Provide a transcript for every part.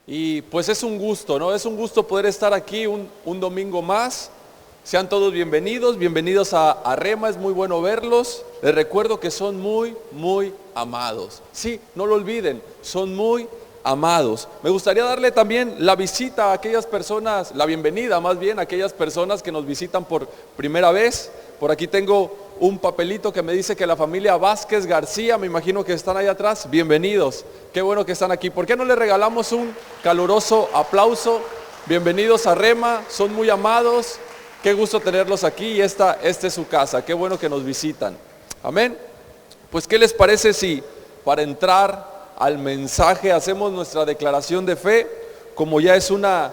Y pues es un gusto, ¿no? Es un gusto poder estar aquí un domingo más. Sean todos bienvenidos a Rema, es muy bueno verlos. Les recuerdo que son muy amados. Sí, no lo olviden, son muy amados. Me gustaría darle también la visita a aquellas personas, la bienvenida más bien a aquellas personas que nos visitan por primera vez. Por aquí tengo un papelito que me dice que la familia Vázquez García, me imagino que están ahí atrás. Bienvenidos, qué bueno que están aquí. ¿Por qué no les regalamos un caluroso aplauso? Bienvenidos a Rema, son muy amados. Qué gusto tenerlos aquí y esta es su casa, qué bueno que nos visitan. Amén. Pues ¿qué les parece si para entrar al mensaje hacemos nuestra declaración de fe? Como ya es una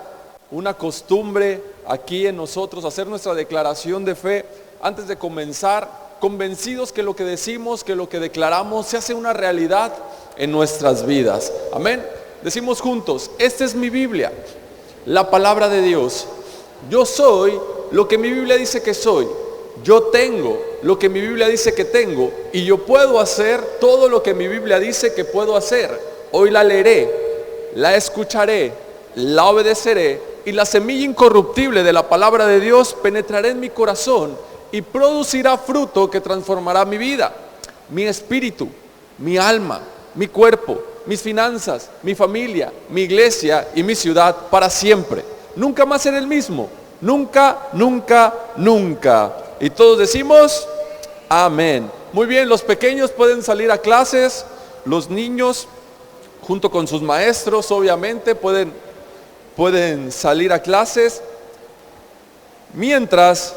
costumbre aquí en nosotros hacer nuestra declaración de fe antes de comenzar, convencidos que lo que decimos, que lo que declaramos se hace una realidad en nuestras vidas. Amén. Decimos juntos, esta es mi Biblia, la palabra de Dios. Yo soy lo que mi Biblia dice que soy. Yo tengo lo que mi Biblia dice que tengo. Y yo puedo hacer todo lo que mi Biblia dice que puedo hacer. Hoy la leeré, la escucharé, la obedeceré. Y la semilla incorruptible de la palabra de Dios penetrará en mi corazón y producirá fruto que transformará mi vida, mi espíritu, mi alma, mi cuerpo, mis finanzas, mi familia, mi iglesia y mi ciudad para siempre. Nunca más seré el mismo. Nunca. Y todos decimos, amén. Muy bien, los pequeños pueden salir a clases, los niños, junto con sus maestros, obviamente, pueden salir a clases. Mientras,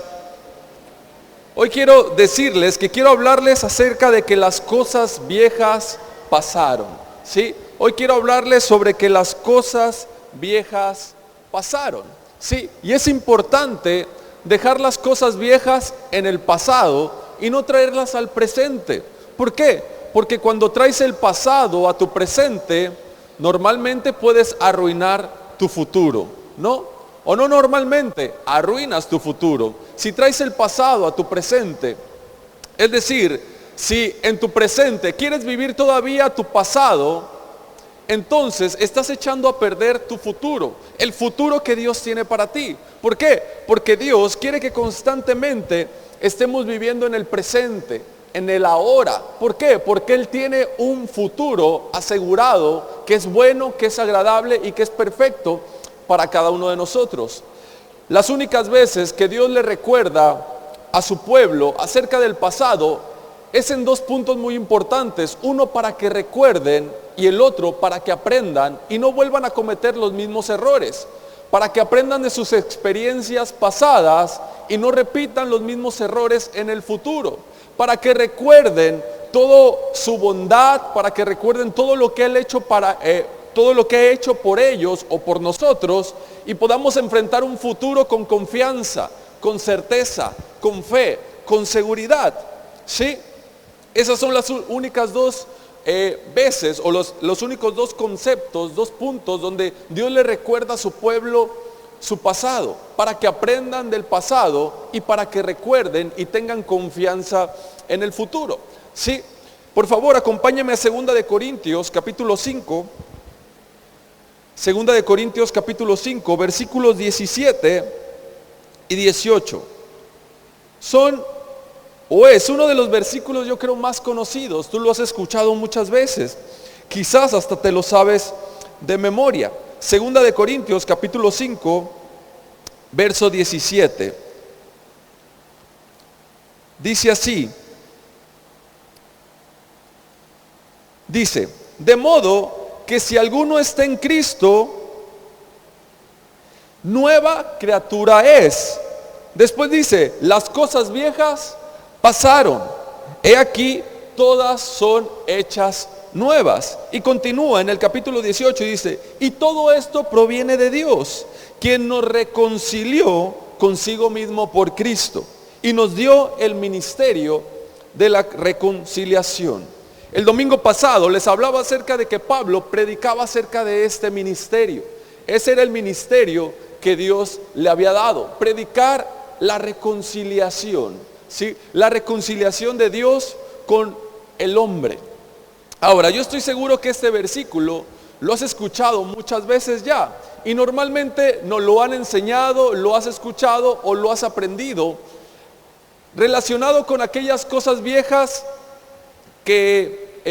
hoy quiero decirles que quiero hablarles acerca de que las cosas viejas pasaron, ¿sí? Hoy quiero hablarles sobre que las cosas viejas pasaron. Sí, y es importante dejar las cosas viejas en el pasado y no traerlas al presente. ¿Por qué? Porque cuando traes el pasado a tu presente, normalmente puedes arruinar tu futuro, ¿no? O no normalmente, arruinas tu futuro. Si traes el pasado a tu presente, es decir, si en tu presente quieres vivir todavía tu pasado, entonces estás echando a perder tu futuro, el futuro que Dios tiene para ti. ¿Por qué? Porque Dios quiere que constantemente estemos viviendo en el presente, en el ahora. ¿Por qué? Porque Él tiene un futuro asegurado que es bueno, que es agradable y que es perfecto para cada uno de nosotros. Las únicas veces que Dios le recuerda a su pueblo acerca del pasado es en dos puntos muy importantes, uno para que recuerden y el otro para que aprendan y no vuelvan a cometer los mismos errores, para que aprendan de sus experiencias pasadas y no repitan los mismos errores en el futuro, para que recuerden toda su bondad, para que recuerden todo lo que Él ha hecho todo lo que ha hecho por ellos o por nosotros y podamos enfrentar un futuro con confianza, con certeza, con fe, con seguridad, ¿sí? Esas son las únicas dos veces o los únicos dos conceptos, dos puntos donde Dios le recuerda a su pueblo su pasado, para que aprendan del pasado y para que recuerden y tengan confianza en el futuro. Sí, por favor, acompáñame a 2 de Corintios capítulo 5. 2 de Corintios capítulo 5, versículos 17 y 18. Es uno de los versículos yo creo más conocidos, tú lo has escuchado muchas veces, quizás hasta te lo sabes de memoria. 2 de Corintios capítulo 5, verso 17, dice así, dice, de modo que si alguno está en Cristo, nueva criatura es. Después dice, las cosas viejas pasaron, he aquí todas son hechas nuevas. Y continúa en el capítulo 18 y dice, y todo esto proviene de Dios, quien nos reconcilió consigo mismo por Cristo y nos dio el ministerio de la reconciliación. El domingo pasado les hablaba acerca de que Pablo predicaba acerca de este ministerio. Ese era el ministerio que Dios le había dado, predicar la reconciliación, ¿sí? La reconciliación de Dios con el hombre. Ahora, yo estoy seguro que este versículo lo has escuchado muchas veces ya. Y normalmente nos lo han enseñado, lo has escuchado o lo has aprendido relacionado con aquellas cosas viejas que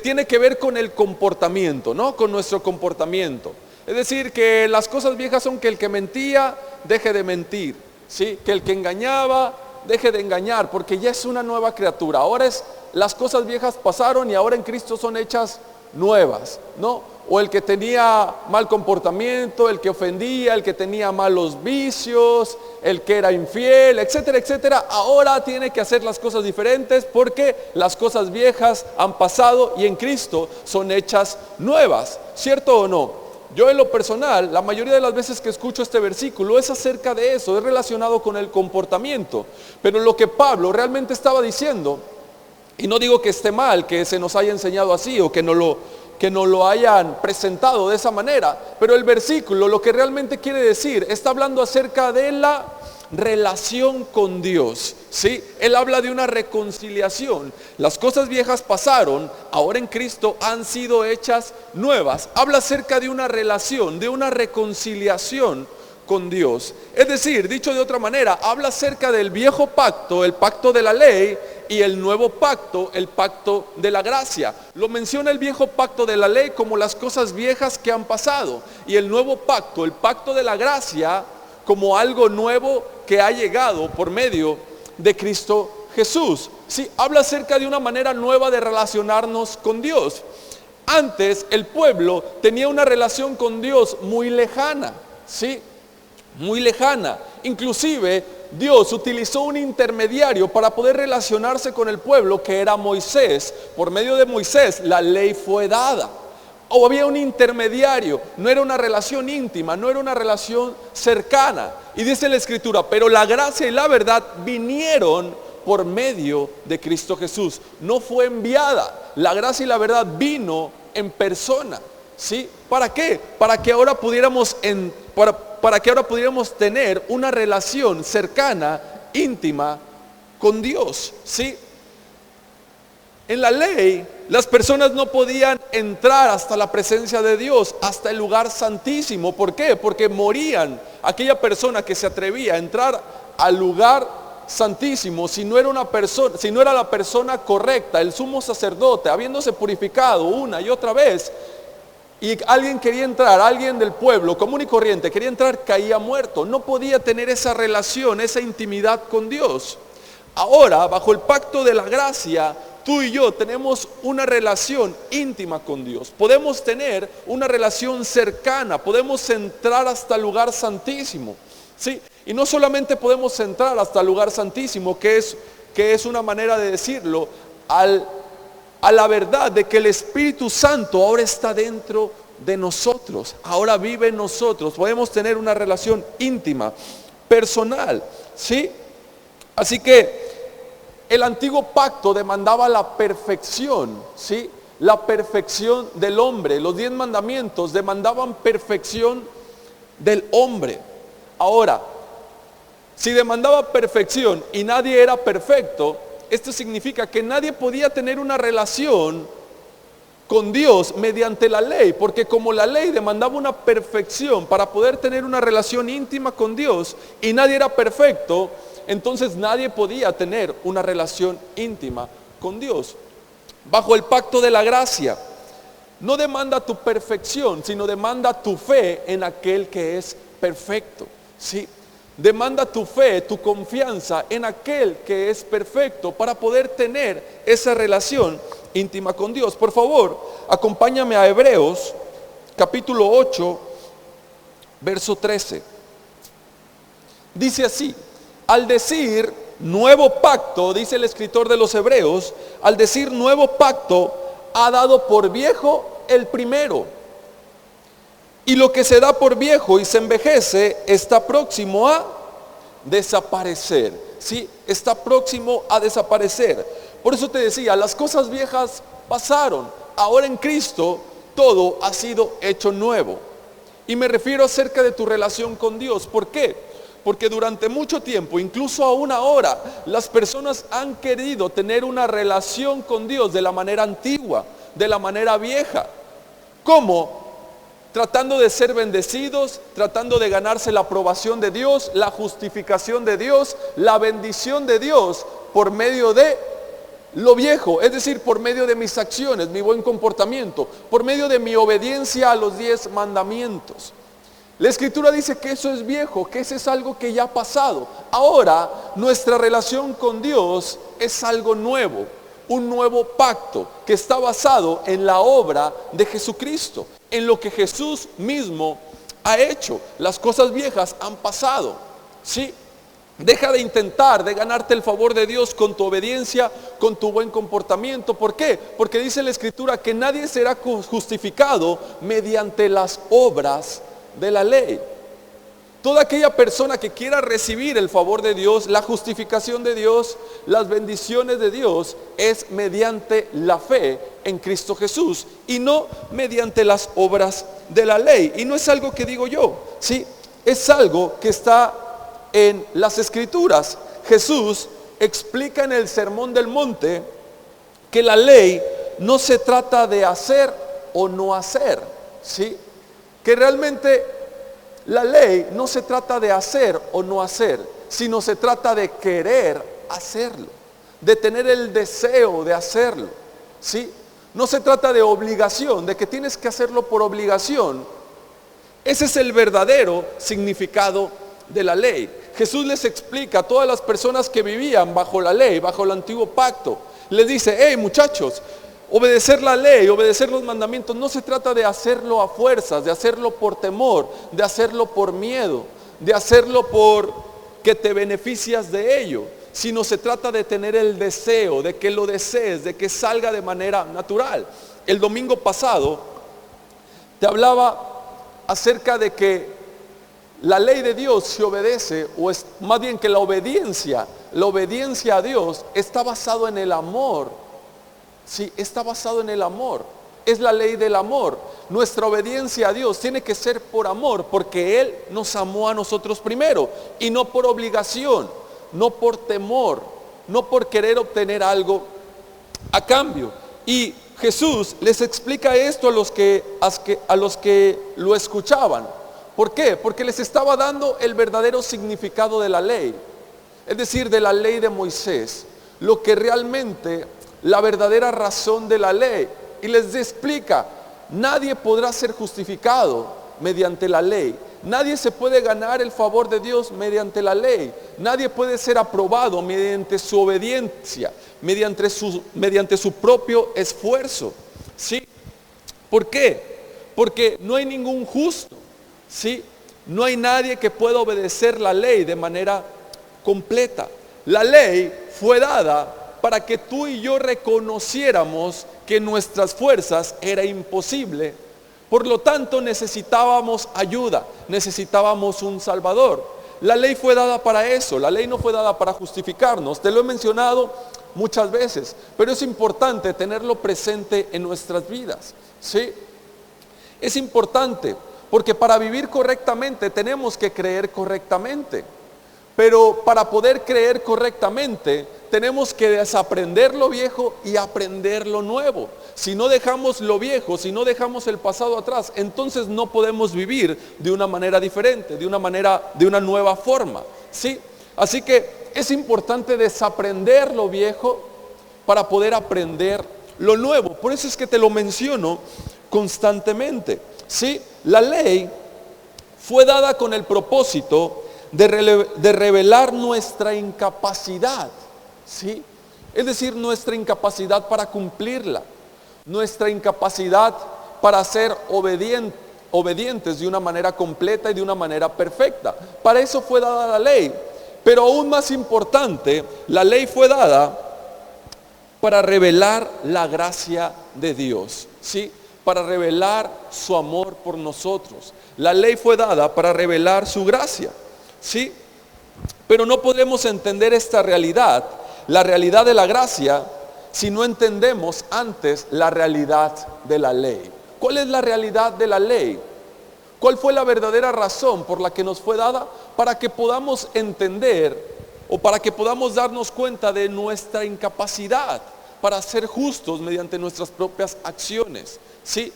tiene que ver con el comportamiento, ¿no? Con nuestro comportamiento. Es decir, que las cosas viejas son que el que mentía deje de mentir, ¿sí? Que el que engañaba deje de engañar, porque ya es una nueva criatura. Ahora las cosas viejas pasaron y ahora en Cristo son hechas nuevas, ¿no? O el que tenía mal comportamiento, el que ofendía, el que tenía malos vicios, el que era infiel, etcétera, etcétera, ahora tiene que hacer las cosas diferentes porque las cosas viejas han pasado y en Cristo son hechas nuevas, ¿cierto o no? Yo en lo personal, la mayoría de las veces que escucho este versículo es acerca de eso, es relacionado con el comportamiento, pero lo que Pablo realmente estaba diciendo, y no digo que esté mal que se nos haya enseñado así o que no lo hayan presentado de esa manera, pero el versículo lo que realmente quiere decir, está hablando acerca de la relación con Dios, ¿sí? Él habla de una reconciliación. Las cosas viejas pasaron, ahora en Cristo han sido hechas nuevas. Habla acerca de una relación, de una reconciliación con Dios. Es decir, dicho de otra manera, habla acerca del viejo pacto, el pacto de la ley, y el nuevo pacto, el pacto de la gracia. Lo menciona el viejo pacto de la ley como las cosas viejas que han pasado, y el nuevo pacto, el pacto de la gracia, como algo nuevo que ha llegado por medio de Cristo Jesús. Sí, habla acerca de una manera nueva de relacionarnos con Dios. Antes el pueblo tenía una relación con Dios muy lejana, ¿sí? Muy lejana. Inclusive Dios utilizó un intermediario para poder relacionarse con el pueblo, que era Moisés. Por medio de Moisés la ley fue dada. O había un intermediario, no era una relación íntima, no era una relación cercana. Y dice la Escritura, pero la gracia y la verdad vinieron por medio de Cristo Jesús. No fue enviada, la gracia y la verdad vino en persona, ¿sí? ¿Para qué? Para que ahora pudiéramos tener una relación cercana, íntima con Dios, ¿sí? En la ley, las personas no podían entrar hasta la presencia de Dios, hasta el lugar santísimo. ¿Por qué? Porque morían aquella persona que se atrevía a entrar al lugar santísimo si no era la persona correcta, el sumo sacerdote, habiéndose purificado una y otra vez. Y alguien quería entrar, alguien del pueblo común y corriente quería entrar, caía muerto. No podía tener esa relación, esa intimidad con Dios. Ahora, bajo el pacto de la gracia, tú y yo tenemos una relación íntima con Dios. Podemos tener una relación cercana, podemos entrar hasta el lugar santísimo, ¿sí? Y no solamente podemos entrar hasta el lugar santísimo, que es una manera de decirlo, a la verdad de que el Espíritu Santo ahora está dentro de nosotros, ahora vive en nosotros. Podemos tener una relación íntima, personal, ¿sí? Así que el antiguo pacto demandaba la perfección, ¿sí? La perfección del hombre. Los 10 mandamientos demandaban perfección del hombre. Ahora, si demandaba perfección y nadie era perfecto, esto significa que nadie podía tener una relación con Dios mediante la ley, porque como la ley demandaba una perfección para poder tener una relación íntima con Dios y nadie era perfecto, entonces nadie podía tener una relación íntima con Dios. Bajo el pacto de la gracia, no demanda tu perfección, sino demanda tu fe en aquel que es perfecto, ¿sí? Demanda tu fe, tu confianza en aquel que es perfecto para poder tener esa relación íntima con Dios. Por favor, acompáñame a Hebreos, capítulo 8, verso 13. Dice así: al decir nuevo pacto, dice el escritor de los Hebreos, al decir nuevo pacto, ha dado por viejo el primero. Y lo que se da por viejo y se envejece está próximo a desaparecer. ¿Sí? Está próximo a desaparecer. Por eso te decía, las cosas viejas pasaron. Ahora en Cristo todo ha sido hecho nuevo. Y me refiero acerca de tu relación con Dios. ¿Por qué? Porque durante mucho tiempo, incluso aún ahora, las personas han querido tener una relación con Dios de la manera antigua, de la manera vieja. ¿Cómo? Tratando de ser bendecidos, tratando de ganarse la aprobación de Dios, la justificación de Dios, la bendición de Dios por medio de lo viejo, es decir, por medio de mis acciones, mi buen comportamiento, por medio de mi obediencia a los 10 mandamientos. La Escritura dice que eso es viejo, que eso es algo que ya ha pasado. Ahora, nuestra relación con Dios es algo nuevo, un nuevo pacto que está basado en la obra de Jesucristo, en lo que Jesús mismo ha hecho. Las cosas viejas han pasado, ¿sí? Deja de intentar de ganarte el favor de Dios con tu obediencia, con tu buen comportamiento. ¿Por qué? Porque dice la Escritura que nadie será justificado mediante las obras de la ley. Toda aquella persona que quiera recibir el favor de Dios, la justificación de Dios, las bendiciones de Dios, es mediante la fe en Cristo Jesús y no mediante las obras de la ley. Y no es algo que digo yo, ¿sí? Es algo que está en las Escrituras. Jesús explica en el Sermón del Monte que la ley no se trata de hacer o no hacer, ¿sí? Que realmente la ley no se trata de hacer o no hacer, sino se trata de querer hacerlo, de tener el deseo de hacerlo, ¿sí? No se trata de obligación, de que tienes que hacerlo por obligación. Ese es el verdadero significado de la ley. Jesús les explica a todas las personas que vivían bajo la ley, bajo el antiguo pacto. Les dice, hey muchachos, obedecer la ley, obedecer los mandamientos, no se trata de hacerlo a fuerzas, de hacerlo por temor, de hacerlo por miedo, de hacerlo por que te beneficias de ello, sino se trata de tener el deseo, de que lo desees, de que salga de manera natural. El domingo pasado te hablaba acerca de que la ley de Dios se obedece, o es más bien que la obediencia a Dios está basado en el amor. Sí, está basado en el amor. Es la ley del amor. Nuestra obediencia a Dios tiene que ser por amor, porque Él nos amó a nosotros primero, y no por obligación, no por temor, no por querer obtener algo a cambio. Y Jesús les explica esto a los que lo escuchaban. ¿Por qué? Porque les estaba dando el verdadero significado de la ley, es decir, de la ley de Moisés, lo que realmente, la verdadera razón de la ley. Y les explica, nadie podrá ser justificado mediante la ley, nadie se puede ganar el favor de Dios mediante la ley, nadie puede ser aprobado mediante su obediencia, mediante su propio esfuerzo, ¿sí? ¿Por qué? Porque no hay ningún justo, ¿sí? No hay nadie que pueda obedecer la ley de manera completa. La ley fue dada para que tú y yo reconociéramos que nuestras fuerzas era imposible. Por lo tanto, necesitábamos ayuda, necesitábamos un Salvador. La ley fue dada para eso, la ley no fue dada para justificarnos. Te lo he mencionado muchas veces, pero es importante tenerlo presente en nuestras vidas, ¿sí? Es importante, porque para vivir correctamente tenemos que creer correctamente. Pero para poder creer correctamente tenemos que desaprender lo viejo y aprender lo nuevo. Si no dejamos lo viejo, si no dejamos el pasado atrás, entonces no podemos vivir de una manera diferente, de una nueva forma, ¿sí? Así que es importante desaprender lo viejo para poder aprender lo nuevo. Por eso es que te lo menciono constantemente, ¿sí? La ley fue dada con el propósito de revelar nuestra incapacidad, ¿sí? Es decir, nuestra incapacidad para cumplirla, nuestra incapacidad para ser obedientes de una manera completa y de una manera perfecta. Para eso fue dada la ley. Pero aún más importante, la ley fue dada para revelar la gracia de Dios, ¿sí? Para revelar su amor por nosotros. La ley fue dada para revelar su gracia, ¿sí? Pero no podemos entender esta realidad, la realidad de la gracia, si no entendemos antes la realidad de la ley. ¿Cuál es la realidad de la ley? ¿Cuál fue la verdadera razón por la que nos fue dada? Para que podamos entender o para que podamos darnos cuenta de nuestra incapacidad para ser justos mediante nuestras propias acciones, ¿sí?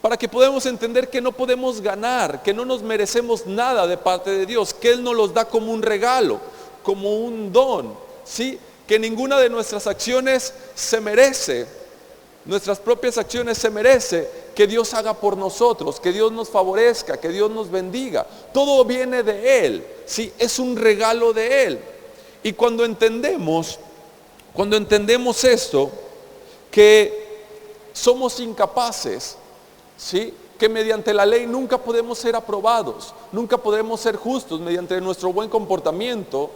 para que podamos entender que no podemos ganar, que no nos merecemos nada de parte de Dios, que Él nos los da como un regalo, como un don, ¿sí? Que ninguna de nuestras acciones se merece, nuestras propias acciones se merece que Dios haga por nosotros, que Dios nos favorezca, que Dios nos bendiga. Todo viene de Él, ¿sí? Es un regalo de Él. Y cuando entendemos esto, que somos incapaces, ¿sí? Que mediante la ley nunca podemos ser aprobados, nunca podemos ser justos mediante nuestro buen comportamiento,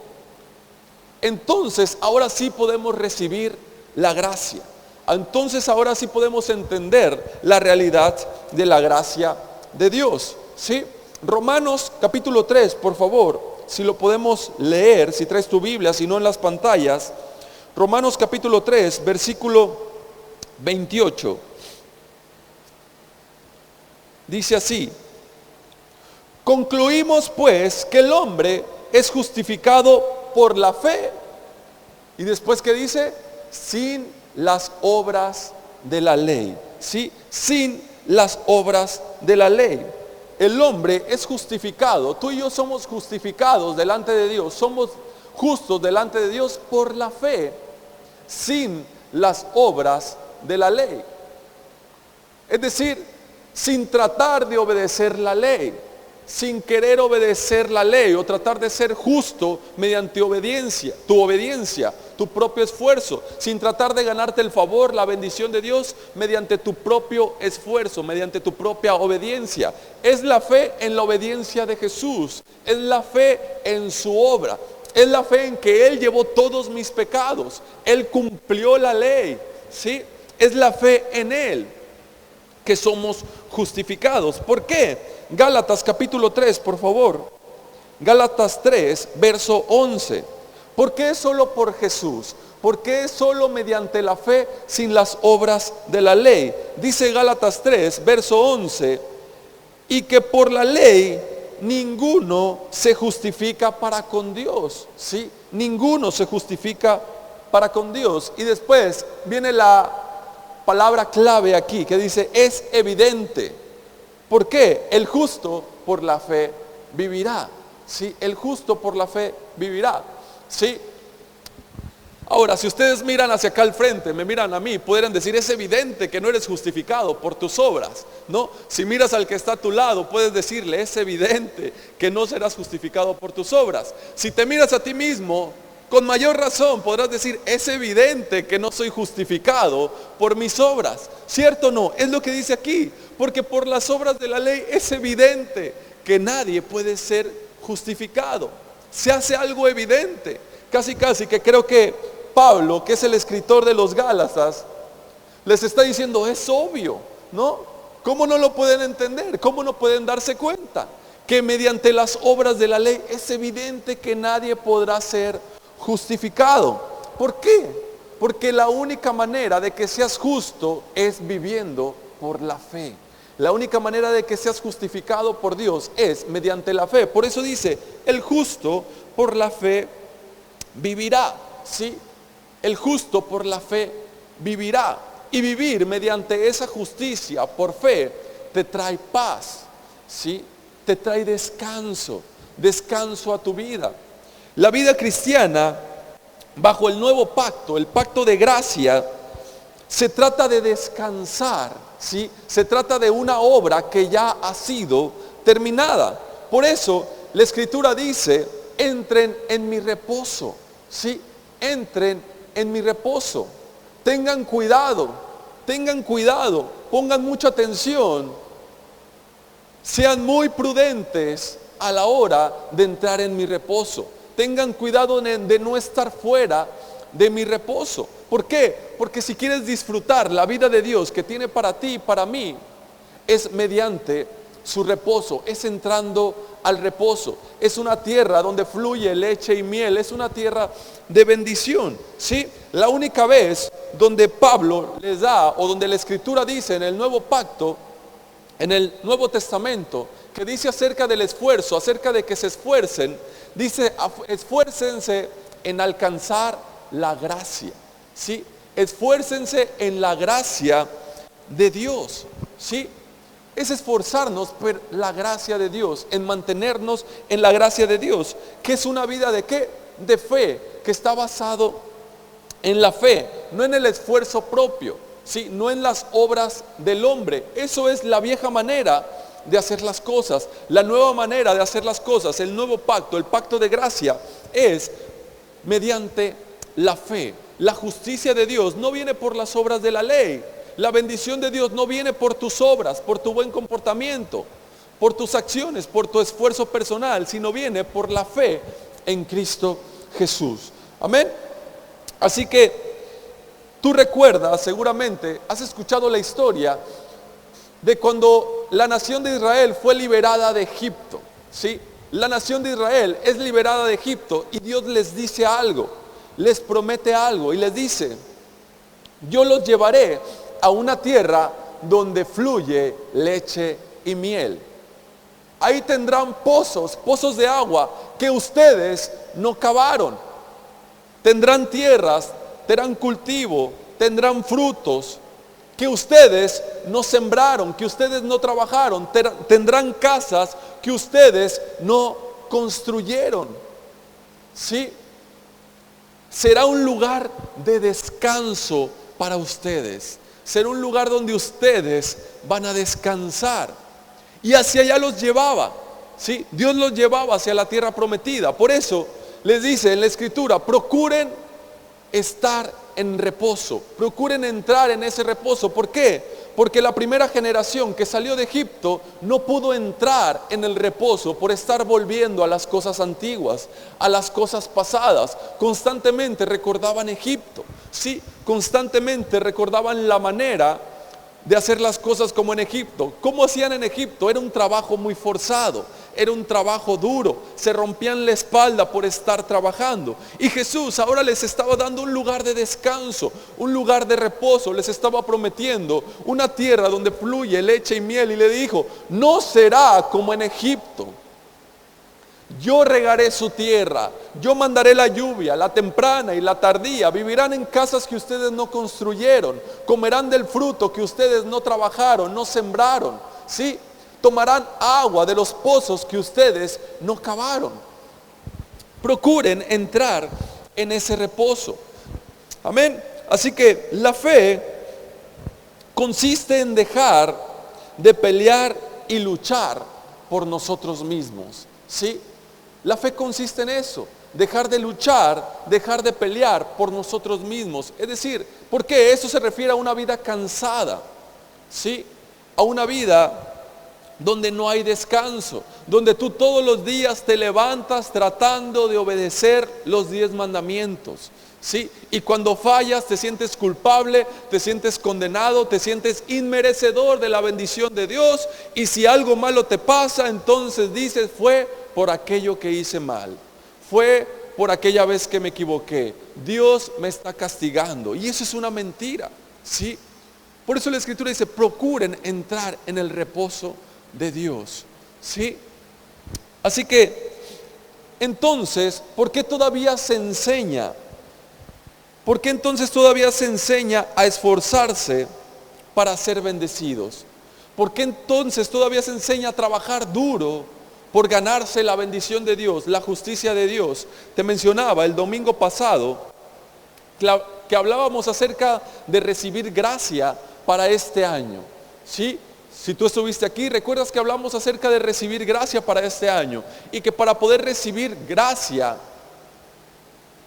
entonces ahora sí podemos recibir la gracia. Entonces ahora sí podemos entender la realidad de la gracia de Dios, ¿sí? Romanos capítulo 3, por favor, si lo podemos leer, si traes tu Biblia, si no en las pantallas. Romanos capítulo 3, versículo 28. Dice así: concluimos pues que el hombre es justificado por la fe. Y después, ¿qué dice? Sin las obras de la ley, ¿sí? Sin las obras de la ley. El hombre es justificado, tú y yo somos justificados delante de Dios, somos justos delante de Dios por la fe, sin las obras de la ley. Es decir, sin tratar de obedecer la ley, sin querer obedecer la ley o tratar de ser justo mediante obediencia, tu propio esfuerzo, sin tratar de ganarte el favor, la bendición de Dios mediante tu propio esfuerzo, mediante tu propia obediencia. Es la fe en la obediencia de Jesús, es la fe en su obra, es la fe en que Él llevó todos mis pecados, Él cumplió la ley, ¿sí? Es la fe en Él que somos justificados. ¿Por qué? Gálatas capítulo 3, por favor. Gálatas 3, verso 11. ¿Por qué solo por Jesús? ¿Por qué solo mediante la fe sin las obras de la ley? Dice Gálatas 3, verso 11, y que por la ley ninguno se justifica para con Dios, ¿sí? Ninguno se justifica para con Dios. Y después viene la palabra clave aquí que dice: es evidente. ¿Por qué? El justo por la fe vivirá, ¿sí? El justo por la fe vivirá, ¿sí? Ahora, si ustedes miran hacia acá al frente, me miran a mí, podrían decir: es evidente que no eres justificado por tus obras, ¿no? Si miras al que está a tu lado, puedes decirle: es evidente que no serás justificado por tus obras. Si te miras a ti mismo, con mayor razón podrás decir: es evidente que no soy justificado por mis obras. ¿Cierto o no? Es lo que dice aquí. Porque por las obras de la ley es evidente que nadie puede ser justificado. Se hace algo evidente. Casi que creo que Pablo, que es el escritor de los Gálatas, les está diciendo: es obvio, ¿no? ¿Cómo no lo pueden entender? ¿Cómo no pueden darse cuenta? Que mediante las obras de la ley es evidente que nadie podrá ser justificado. ¿Por qué? Porque la única manera de que seas justo es viviendo por la fe. La única manera de que seas justificado por Dios es mediante la fe. Por eso dice: el justo por la fe vivirá, ¿sí? El justo por la fe vivirá. Y vivir mediante esa justicia por fe te trae paz, ¿sí? Te trae descanso a tu vida. La vida cristiana, bajo el nuevo pacto, el pacto de gracia, se trata de descansar, ¿sí? Se trata de una obra que ya ha sido terminada. Por eso la Escritura dice: entren en mi reposo, ¿sí? Entren en mi reposo. Tengan cuidado, pongan mucha atención, sean muy prudentes a la hora de entrar en mi reposo. Tengan cuidado de no estar fuera de mi reposo. ¿Por qué? Porque si quieres disfrutar la vida de Dios que tiene para ti y para mí, es mediante su reposo, es entrando al reposo. Es una tierra donde fluye leche y miel, es una tierra de bendición, ¿sí? La única vez donde Pablo les da, o donde la Escritura dice en el nuevo pacto, en el Nuevo Testamento, que dice acerca del esfuerzo, acerca de que se esfuercen, dice: esfuércense en alcanzar la gracia, ¿sí? Esfuércense en la gracia de Dios, ¿sí? Es esforzarnos por la gracia de Dios, en mantenernos en la gracia de Dios, que es una vida ¿de qué? De fe, que está basado en la fe, no en el esfuerzo propio, ¿sí? No en las obras del hombre. Eso es la vieja manera de hacer las cosas. La nueva manera de hacer las cosas, el nuevo pacto, el pacto de gracia, es mediante la fe. La justicia de Dios no viene por las obras de la ley. La bendición de Dios no viene por tus obras, por tu buen comportamiento, por tus acciones, por tu esfuerzo personal, sino viene por la fe en Cristo Jesús. Amén. Así que tú recuerdas, seguramente, has escuchado la historia de cuando la nación de Israel fue liberada de Egipto, ¿sí? La nación de Israel es liberada de Egipto y Dios les dice algo, les promete algo y les dice: yo los llevaré a una tierra donde fluye leche y miel. Ahí tendrán pozos de agua que ustedes no cavaron. Tendrán tierras, tendrán cultivo, tendrán frutos que ustedes no sembraron, que ustedes no trabajaron. Tendrán casas que ustedes no construyeron. ¿Sí? Será un lugar de descanso para ustedes. Será un lugar donde ustedes van a descansar. Y hacia allá los llevaba, ¿sí? Dios los llevaba hacia la tierra prometida. Por eso les dice en la Escritura: procuren estar en reposo, procuren entrar en ese reposo. ¿Por qué? Porque la primera generación que salió de Egipto no pudo entrar en el reposo por estar volviendo a las cosas antiguas, a las cosas pasadas. Constantemente recordaban Egipto, sí, constantemente recordaban la manera de hacer las cosas como en Egipto. ¿Cómo hacían en Egipto? Era un trabajo muy forzado, era un trabajo duro, se rompían la espalda por estar trabajando. Y Jesús ahora les estaba dando un lugar de descanso, un lugar de reposo, les estaba prometiendo una tierra donde fluye leche y miel, y le dijo: no será como en Egipto. Yo regaré su tierra, yo mandaré la lluvia, la temprana y la tardía. Vivirán en casas que ustedes no construyeron, comerán del fruto que ustedes no trabajaron, no sembraron, ¿sí? Tomarán agua de los pozos que ustedes no cavaron. Procuren entrar en ese reposo. Amén. Así que la fe consiste en dejar de pelear y luchar por nosotros mismos, ¿sí? La fe consiste en eso, dejar de luchar, dejar de pelear por nosotros mismos. Es decir, porque eso se refiere a una vida cansada, ¿sí? A una vida donde no hay descanso, donde tú todos los días te levantas tratando de obedecer los 10 mandamientos, ¿sí? Y cuando fallas te sientes culpable, te sientes condenado, te sientes inmerecedor de la bendición de Dios. Y si algo malo te pasa, entonces dices: fue por aquello que hice mal, fue por aquella vez que me equivoqué, Dios me está castigando. Y eso es una mentira, ¿sí? Por eso la Escritura dice: procuren entrar en el reposo de Dios, ¿sí? Así que, entonces, ¿por qué todavía se enseña? ¿Por qué entonces todavía se enseña a esforzarse para ser bendecidos? ¿Por qué entonces todavía se enseña a trabajar duro por ganarse la bendición de Dios, la justicia de Dios? Te mencionaba el domingo pasado que hablábamos acerca de recibir gracia para este año, ¿sí? Si tú estuviste aquí, recuerdas que hablamos acerca de recibir gracia para este año, y que para poder recibir gracia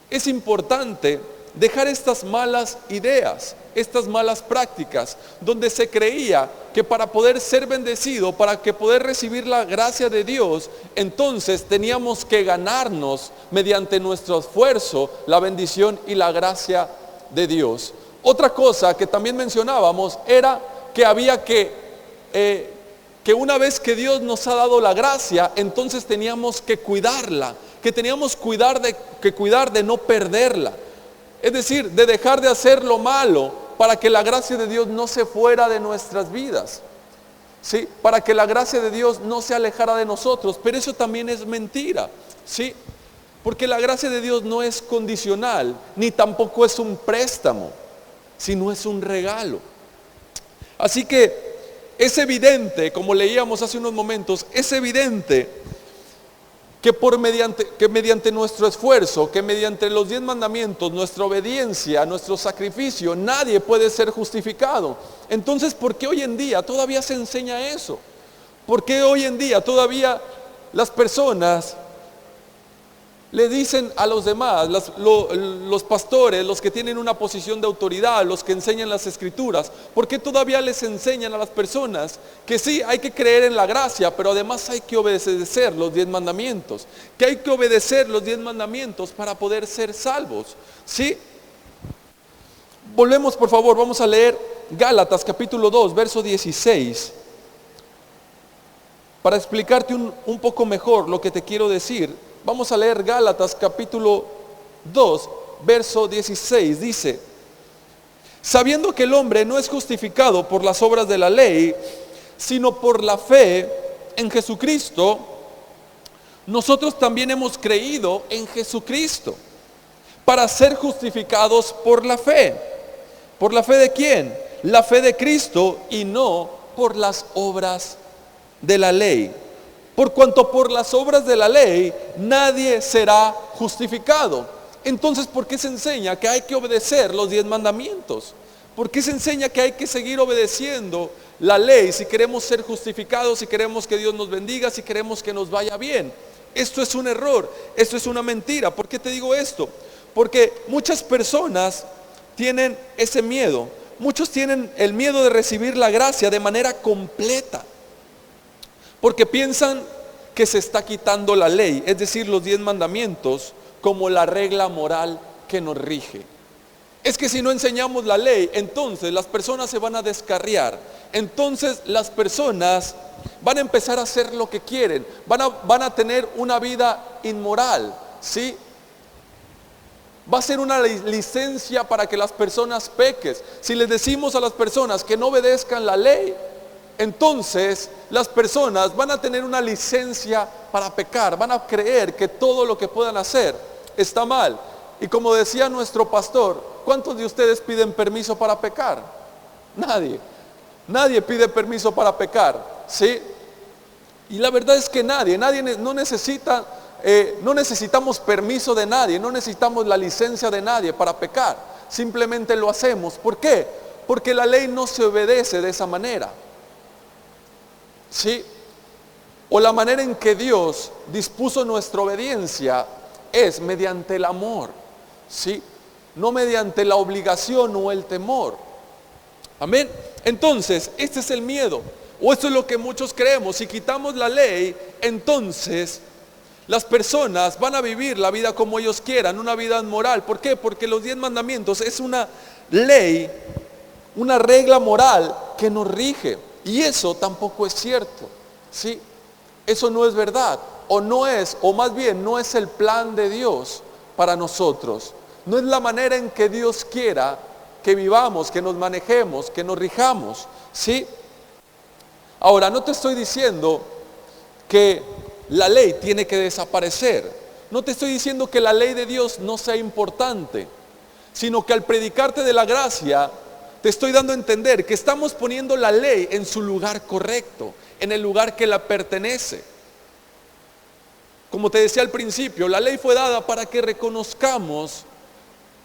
es importante dejar estas malas ideas, estas malas prácticas, donde se creía que para poder ser bendecido, para que poder recibir la gracia de Dios, entonces teníamos que ganarnos mediante nuestro esfuerzo la bendición y la gracia de Dios. Otra cosa que también mencionábamos era que había que una vez que Dios nos ha dado la gracia, entonces teníamos que cuidarla, que teníamos que cuidar de no perderla. Es decir, de dejar de hacer lo malo para que la gracia de Dios no se fuera de nuestras vidas, ¿sí? Para que la gracia de Dios no se alejara de nosotros. Pero eso también es mentira, ¿sí? Porque la gracia de Dios no es condicional, ni tampoco es un préstamo, sino es un regalo. Así que Es evidente, como leíamos hace unos momentos, es evidente que mediante nuestro esfuerzo, que mediante los 10 mandamientos, nuestra obediencia, nuestro sacrificio, nadie puede ser justificado. Entonces, ¿por qué hoy en día todavía se enseña eso? ¿Por qué hoy en día todavía las personas le dicen a los demás, los pastores, los que tienen una posición de autoridad, los que enseñan las escrituras, por qué todavía les enseñan a las personas que sí, hay que creer en la gracia, pero además hay que obedecer los 10 mandamientos, que hay que obedecer los 10 mandamientos para poder ser salvos? ¿Sí? Volvemos, por favor, vamos a leer Gálatas capítulo 2, verso 16, para explicarte un poco mejor lo que te quiero decir. Vamos a leer Gálatas capítulo 2, verso 16. Dice: sabiendo que el hombre no es justificado por las obras de la ley, sino por la fe en Jesucristo, nosotros también hemos creído en Jesucristo para ser justificados por la fe. ¿Por la fe de quién? La fe de Cristo, y no por las obras de la ley. Por cuanto por las obras de la ley nadie será justificado. Entonces, ¿por qué se enseña que hay que obedecer los 10 mandamientos? ¿Por qué se enseña que hay que seguir obedeciendo la ley si queremos ser justificados, si queremos que Dios nos bendiga, si queremos que nos vaya bien? Esto es un error, esto es una mentira. ¿Por qué te digo esto? Porque muchas personas tienen ese miedo. Muchos tienen el miedo de recibir la gracia de manera completa, porque piensan que se está quitando la ley, es decir, los 10 mandamientos, como la regla moral que nos rige. Es que si no enseñamos la ley, entonces las personas se van a descarriar. Entonces las personas van a empezar a hacer lo que quieren, van a tener una vida inmoral, ¿sí? Va a ser una licencia para que las personas pequen. Si les decimos a las personas que no obedezcan la ley, entonces las personas van a tener una licencia para pecar, van a creer que todo lo que puedan hacer está mal. Y como decía nuestro pastor, ¿cuántos de ustedes piden permiso para pecar? Nadie pide permiso para pecar, ¿sí? Y la verdad es que nadie no necesita, no necesitamos permiso de nadie, no necesitamos la licencia de nadie para pecar, simplemente lo hacemos. ¿Por qué? Porque la ley no se obedece de esa manera. ¿Sí? O la manera en que Dios dispuso nuestra obediencia es mediante el amor, ¿sí? No mediante la obligación o el temor. Amén. Entonces, este es el miedo, o esto es lo que muchos creemos. Si quitamos la ley, entonces las personas van a vivir la vida como ellos quieran, una vida moral. ¿Por qué? Porque los 10 mandamientos es una ley, una regla moral que nos rige. Y eso tampoco es cierto, ¿sí? Eso no es verdad, o más bien no es el plan de Dios para nosotros. No es la manera en que Dios quiera que vivamos, que nos manejemos, que nos rijamos, ¿sí? Ahora, no te estoy diciendo que la ley tiene que desaparecer. No te estoy diciendo que la ley de Dios no sea importante, sino que al predicarte de la gracia, te estoy dando a entender que estamos poniendo la ley en su lugar correcto, en el lugar que la pertenece. Como te decía al principio, la ley fue dada para que reconozcamos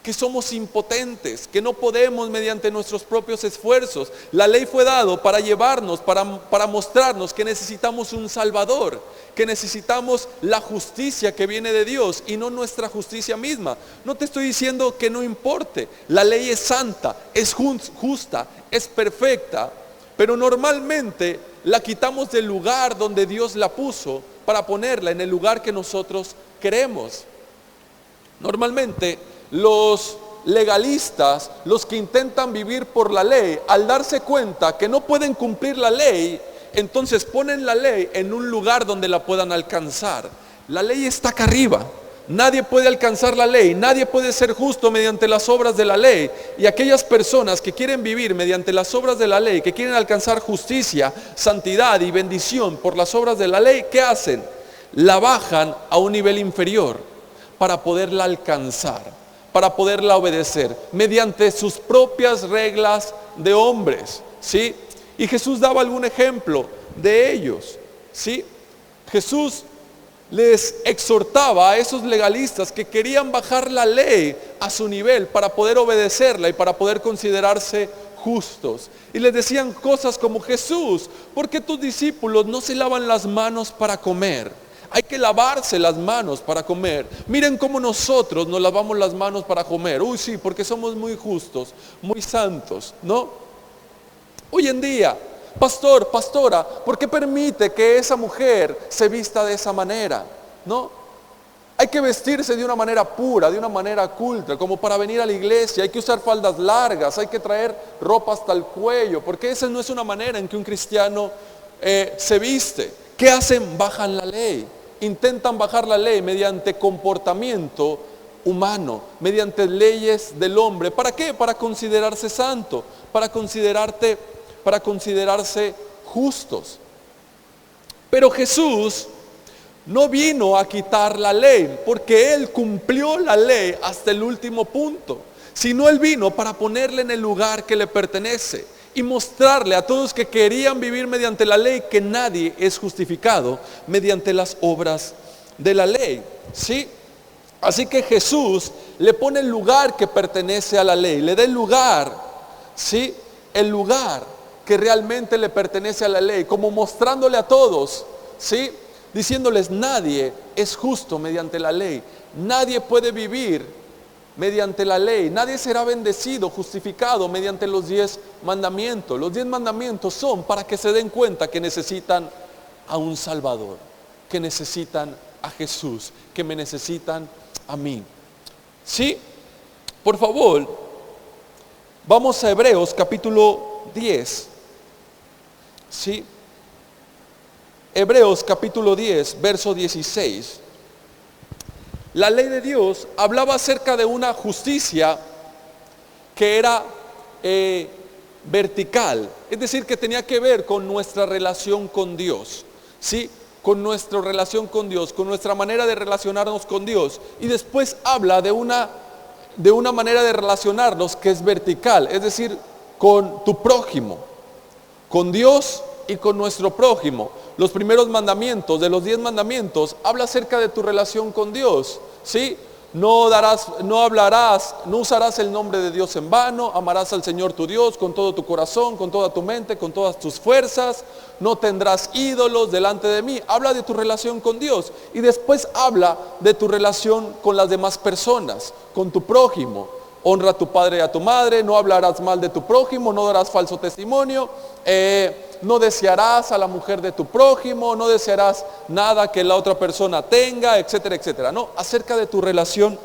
que somos impotentes, que no podemos mediante nuestros propios esfuerzos. La ley fue dada para llevarnos, para mostrarnos que necesitamos un Salvador, que necesitamos la justicia que viene de Dios y no nuestra justicia misma. No te estoy diciendo que no importe, la ley es santa, es justa, es perfecta, pero normalmente la quitamos del lugar donde Dios la puso para ponerla en el lugar que nosotros queremos. Normalmente los legalistas, los que intentan vivir por la ley, al darse cuenta que no pueden cumplir la ley, entonces ponen la ley en un lugar donde la puedan alcanzar. La ley está acá arriba, nadie puede alcanzar la ley, nadie puede ser justo mediante las obras de la ley. Y aquellas personas que quieren vivir mediante las obras de la ley, que quieren alcanzar justicia, santidad y bendición por las obras de la ley, ¿qué hacen? La bajan a un nivel inferior para poderla alcanzar, para poderla obedecer mediante sus propias reglas de hombres, ¿sí? Y Jesús daba algún ejemplo de ellos, ¿sí? Jesús les exhortaba a esos legalistas que querían bajar la ley a su nivel para poder obedecerla y para poder considerarse justos. Y les decían cosas como: Jesús, ¿por qué tus discípulos no se lavan las manos para comer? Hay que lavarse las manos para comer. Miren cómo nosotros nos lavamos las manos para comer. Uy, sí, porque somos muy justos, muy santos, ¿no? Hoy en día, pastor, pastora, ¿por qué permite que esa mujer se vista de esa manera? ¿No? Hay que vestirse de una manera pura, de una manera culta, como para venir a la iglesia. Hay que usar faldas largas, hay que traer ropa hasta el cuello, porque esa no es una manera en que un cristiano se viste. ¿Qué hacen? Bajan la ley. Intentan bajar la ley mediante comportamiento humano, mediante leyes del hombre. ¿Para qué? Para considerarse santo, para considerarse justos. Pero Jesús no vino a quitar la ley, porque Él cumplió la ley hasta el último punto, sino Él vino para ponerle en el lugar que le pertenece y mostrarle a todos que querían vivir mediante la ley que nadie es justificado mediante las obras de la ley, ¿sí? Así que Jesús le pone el lugar que pertenece a la ley, le da el lugar, ¿sí? El lugar que realmente le pertenece a la ley, como mostrándole a todos, ¿sí? Diciéndoles: nadie es justo mediante la ley, nadie puede vivir mediante la ley, nadie será bendecido, justificado mediante los 10 mandamientos. Los 10 mandamientos son para que se den cuenta que necesitan a un Salvador, que necesitan a Jesús, que me necesitan a mí. Sí, por favor, vamos a Hebreos capítulo 10. Sí, Hebreos capítulo 10, verso 16. La ley de Dios hablaba acerca de una justicia que era vertical, es decir, que tenía que ver con nuestra relación con Dios, ¿sí? Con nuestra relación con Dios, con nuestra manera de relacionarnos con Dios. Y después habla de una manera de relacionarnos que es vertical, es decir, con tu prójimo, con Dios y con nuestro prójimo. Los primeros mandamientos de los 10 mandamientos habla acerca de tu relación con Dios, ¿sí? No usarás el nombre de Dios en vano, amarás al Señor tu Dios con todo tu corazón, con toda tu mente, con todas tus fuerzas, no tendrás ídolos delante de mí. Habla de tu relación con Dios y después habla de tu relación con las demás personas, con tu prójimo. Honra a tu padre y a tu madre, no hablarás mal de tu prójimo, no darás falso testimonio, no desearás a la mujer de tu prójimo, no desearás nada que la otra persona tenga, etcétera, etcétera. No, acerca de tu relación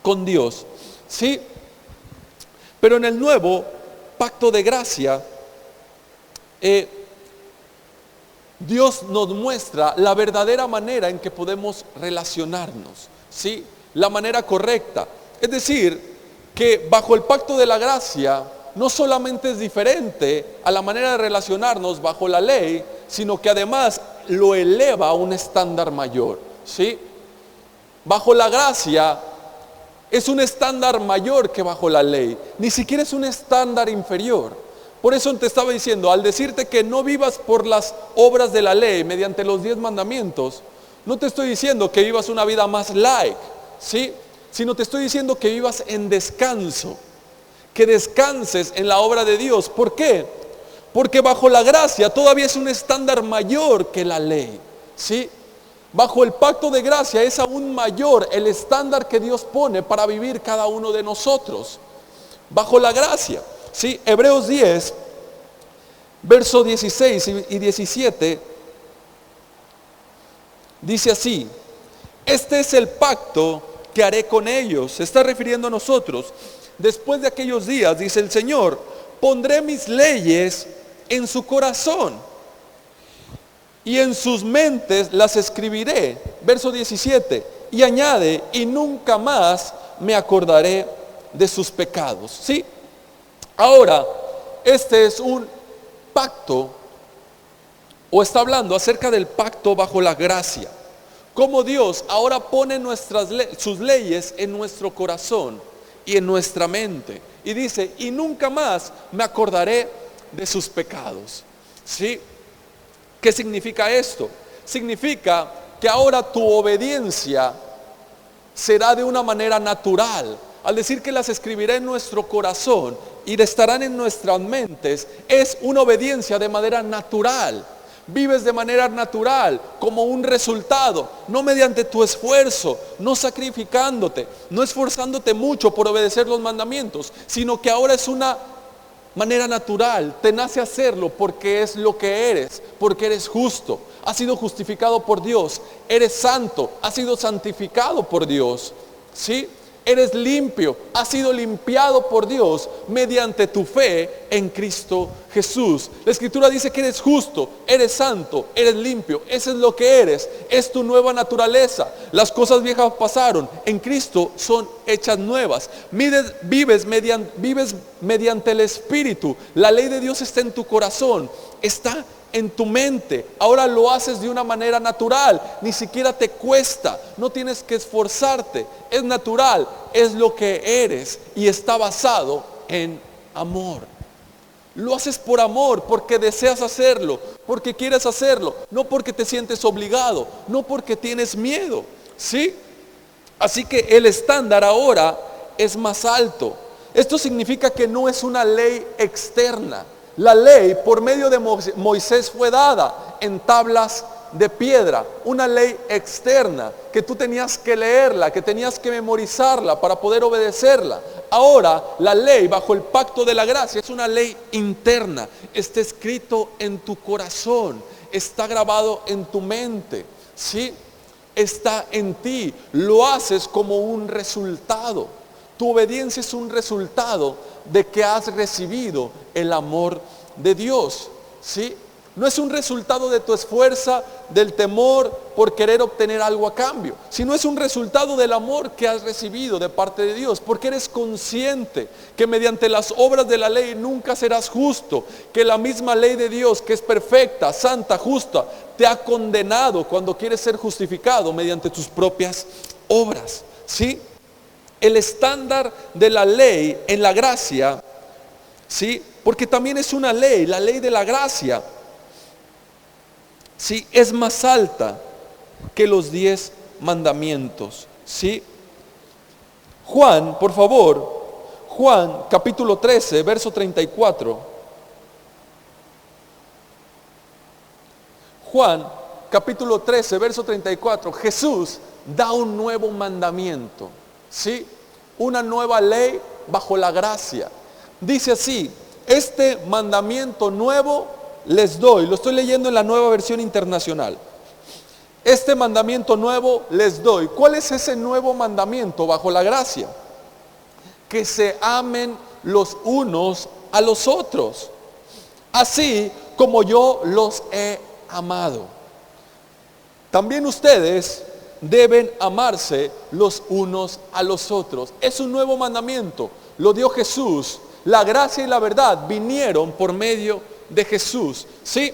con Dios, ¿sí? Pero en el nuevo pacto de gracia, Dios nos muestra la verdadera manera en que podemos relacionarnos, ¿sí? La manera correcta. Es decir, que bajo el pacto de la gracia no solamente es diferente a la manera de relacionarnos bajo la ley, sino que además lo eleva a un estándar mayor, ¿sí? Bajo la gracia es un estándar mayor que bajo la ley, ni siquiera es un estándar inferior. Por eso te estaba diciendo, al decirte que no vivas por las obras de la ley mediante los 10 mandamientos, no te estoy diciendo que vivas una vida más light, ¿sí? Sino te estoy diciendo que vivas en descanso, que descanses en la obra de Dios. ¿Por qué? Porque bajo la gracia todavía es un estándar mayor que la ley, ¿sí? Bajo el pacto de gracia es aún mayor el estándar que Dios pone para vivir cada uno de nosotros. Bajo la gracia, ¿sí? Hebreos 10, verso 16 y 17, dice así: este es el pacto que haré con ellos. Se está refiriendo a nosotros. Después de aquellos días, dice el Señor, pondré mis leyes en su corazón y en sus mentes las escribiré. Verso 17, y añade, y nunca más me acordaré de sus pecados. ¿Sí? Ahora, este es un pacto, o está hablando acerca del pacto bajo la gracia. Cómo Dios ahora pone sus leyes en nuestro corazón y en nuestra mente. Y dice, y nunca más me acordaré de sus pecados. ¿Sí? ¿Qué significa esto? Significa que ahora tu obediencia será de una manera natural. Al decir que las escribiré en nuestro corazón y estarán en nuestras mentes, es una obediencia de manera natural. Vives de manera natural, como un resultado, no mediante tu esfuerzo, no sacrificándote, no esforzándote mucho por obedecer los mandamientos, sino que ahora es una manera natural, te nace hacerlo porque es lo que eres, porque eres justo, has sido justificado por Dios, eres santo, has sido santificado por Dios, ¿sí? Eres limpio, has sido limpiado por Dios mediante tu fe en Cristo Jesús. La Escritura dice que eres justo, eres santo, eres limpio. Eso es lo que eres, es tu nueva naturaleza. Las cosas viejas pasaron, en Cristo son hechas nuevas. Vives mediante el Espíritu. La ley de Dios está en tu corazón, está en tu mente. Ahora lo haces de una manera natural, ni siquiera te cuesta, no tienes que esforzarte, es natural, es lo que eres y está basado en amor. Lo haces por amor, porque deseas hacerlo, porque quieres hacerlo, no porque te sientes obligado, no porque tienes miedo, ¿sí? Así que el estándar ahora es más alto. Esto significa que no es una ley externa. La ley por medio de Moisés fue dada en tablas de piedra, una ley externa que tú tenías que leerla, que tenías que memorizarla para poder obedecerla. Ahora la ley bajo el pacto de la gracia es una ley interna, está escrito en tu corazón, está grabado en tu mente, ¿sí? Está en ti, lo haces como un resultado. Tu obediencia es un resultado de que has recibido el amor de Dios, ¿sí? No es un resultado de tu esfuerzo, del temor por querer obtener algo a cambio, sino es un resultado del amor que has recibido de parte de Dios, porque eres consciente que mediante las obras de la ley nunca serás justo, que la misma ley de Dios, que es perfecta, santa, justa, te ha condenado cuando quieres ser justificado mediante tus propias obras, ¿sí? El estándar de la ley en la gracia, ¿sí? Porque también es una ley, la ley de la gracia, ¿sí? Es más alta que los 10 mandamientos, ¿sí? Juan, por favor, Juan capítulo 13, verso 34. Juan capítulo 13, verso 34. Jesús da un nuevo mandamiento, ¿sí? Una nueva ley bajo la gracia. Dice así: este mandamiento nuevo les doy. Lo estoy leyendo en la Nueva Versión Internacional. Este mandamiento nuevo les doy. ¿Cuál es ese nuevo mandamiento bajo la gracia? Que se amen los unos a los otros, así como yo los he amado. También ustedes deben amarse los unos a los otros. Es un nuevo mandamiento, lo dio Jesús. La gracia y la verdad vinieron por medio de Jesús, ¿sí?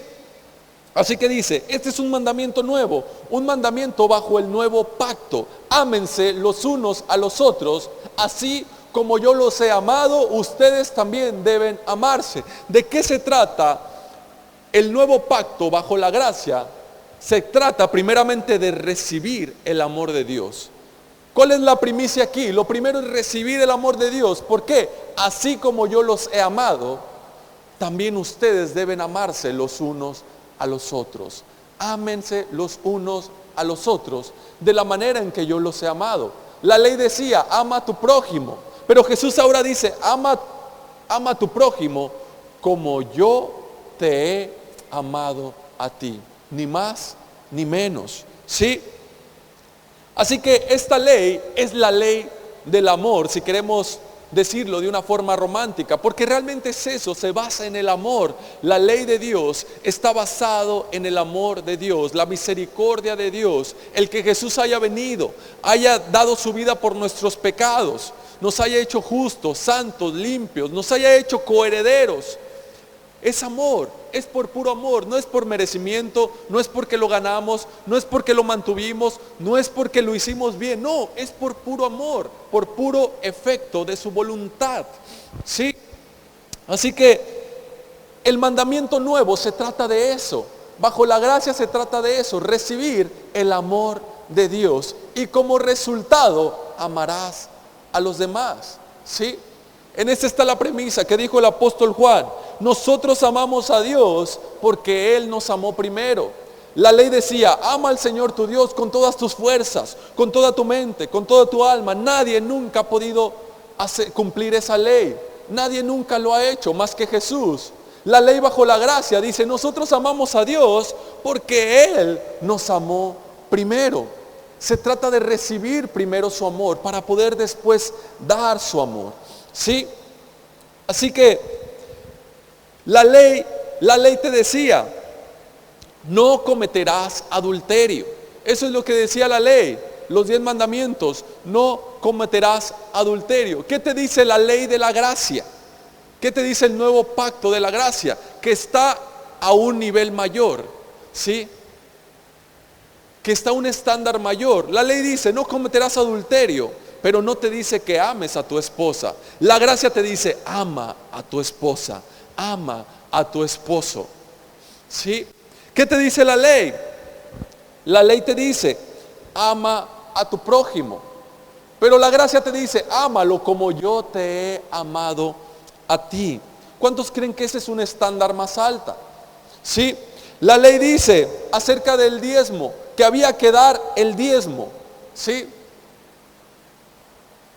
Así que dice, este es un mandamiento nuevo, un mandamiento bajo el nuevo pacto. Ámense los unos a los otros, así como yo los he amado, ustedes también deben amarse. ¿De qué se trata el nuevo pacto bajo la gracia? Se trata primeramente de recibir el amor de Dios. ¿Cuál es la primicia aquí? Lo primero es recibir el amor de Dios. ¿Por qué? Así como yo los he amado, también ustedes deben amarse los unos a los otros. Ámense los unos a los otros de la manera en que yo los he amado. La ley decía, ama a tu prójimo. Pero Jesús ahora dice, ama a tu prójimo como yo te he amado a ti. Ni más ni menos, ¿sí? Así que esta ley es la ley del amor, si queremos decirlo de una forma romántica, porque realmente es eso, se basa en el amor. La ley de Dios está basado en el amor de Dios, la misericordia de Dios, el que Jesús haya venido, haya dado su vida por nuestros pecados, nos haya hecho justos, santos, limpios, nos haya hecho coherederos. Es amor, es por puro amor, no es por merecimiento, no es porque lo ganamos, no es porque lo mantuvimos, no es porque lo hicimos bien, no, es por puro amor, por puro efecto de su voluntad, ¿sí? Así que El mandamiento nuevo se trata de eso. Bajo la gracia se trata de eso, recibir el amor de Dios. Y como resultado, amarás a los demás. ¿Sí? En esta está la premisa que dijo el apóstol Juan. Nosotros amamos a Dios porque Él nos amó primero. La ley decía, ama al Señor tu Dios con todas tus fuerzas, con toda tu mente, con toda tu alma. Nadie nunca ha podido cumplir esa ley. Nadie nunca lo ha hecho más que Jesús. La ley bajo la gracia dice, nosotros amamos a Dios porque Él nos amó primero. Se trata de recibir primero su amor para poder después dar su amor. ¿Sí? Así que la ley te decía, no cometerás adulterio. Eso es lo que decía la ley, los 10 mandamientos, no cometerás adulterio. ¿Qué te dice la ley de la gracia? ¿Qué te dice el nuevo pacto de la gracia? Que está a un nivel mayor, ¿sí? Que está a un estándar mayor. La ley dice, no cometerás adulterio, pero no te dice que ames a tu esposa. La gracia te dice, ama a tu esposa, ama a tu esposo, ¿sí? ¿Qué te dice la ley? La ley te dice, ama a tu prójimo. Pero la gracia te dice, ámalo como yo te he amado a ti. ¿Cuántos creen que ese es un estándar más alto? Sí, la ley dice acerca del diezmo, que había que dar el diezmo. Sí,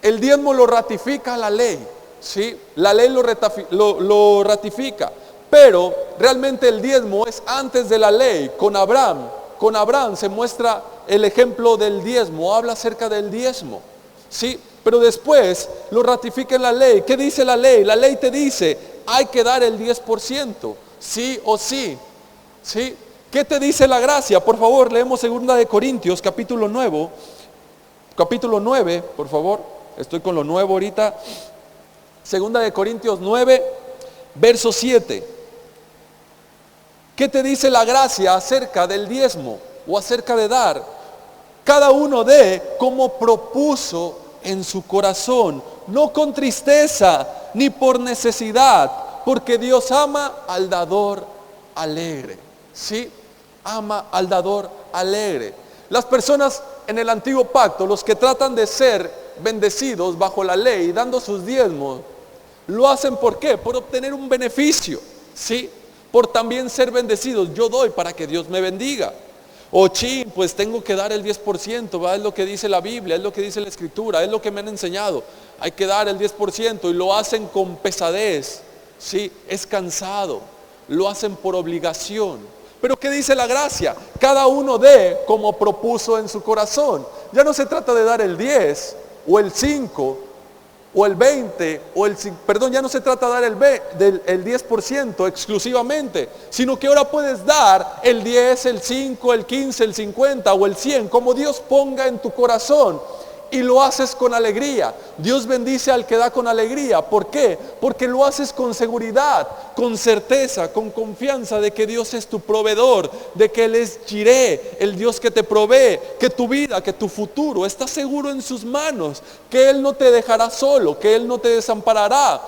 el diezmo lo ratifica la ley. Sí, la ley lo ratifica. Pero realmente el diezmo es antes de la ley. Con Abraham se muestra el ejemplo del diezmo, habla acerca del diezmo. Sí, pero después lo ratifica en la ley. ¿Qué dice la ley? La ley te dice, hay que dar el 10%, sí o sí. ¿Sí? ¿Qué te dice la gracia? Por favor, leemos 2 de Corintios, capítulo 9, por favor. Estoy con lo nuevo ahorita. 2 de Corintios 9, verso 7. ¿Qué te dice la gracia acerca del diezmo o acerca de dar? Cada uno dé como propuso en su corazón, no con tristeza ni por necesidad, porque Dios ama al dador alegre. ¿Sí? Ama al dador alegre. Las personas en el antiguo pacto, los que tratan de ser bendecidos bajo la ley, dando sus diezmos, lo hacen ¿por qué? Por obtener un beneficio. ¿Sí? Por también ser bendecidos. Yo doy para que Dios me bendiga. O pues tengo que dar el 10%, ¿verdad? Es lo que dice la Biblia, es lo que dice la Escritura, es lo que me han enseñado. Hay que dar el 10% y lo hacen con pesadez, ¿sí? Es cansado, lo hacen por obligación. Pero ¿qué dice la gracia? Cada uno dé como propuso en su corazón. Ya no se trata de dar el 10 o el 5 o el 20 o ya no se trata de dar el 10% exclusivamente, sino que ahora puedes dar el 10, el 5, el 15, el 50 o el 100, como Dios ponga en tu corazón, y lo haces con alegría. Dios bendice al que da con alegría. ¿Por qué? Porque lo haces con seguridad, con certeza, con confianza de que Dios es tu proveedor, de que Él es Jireh, el Dios que te provee, que tu vida, que tu futuro está seguro en sus manos, que Él no te dejará solo, que Él no te desamparará,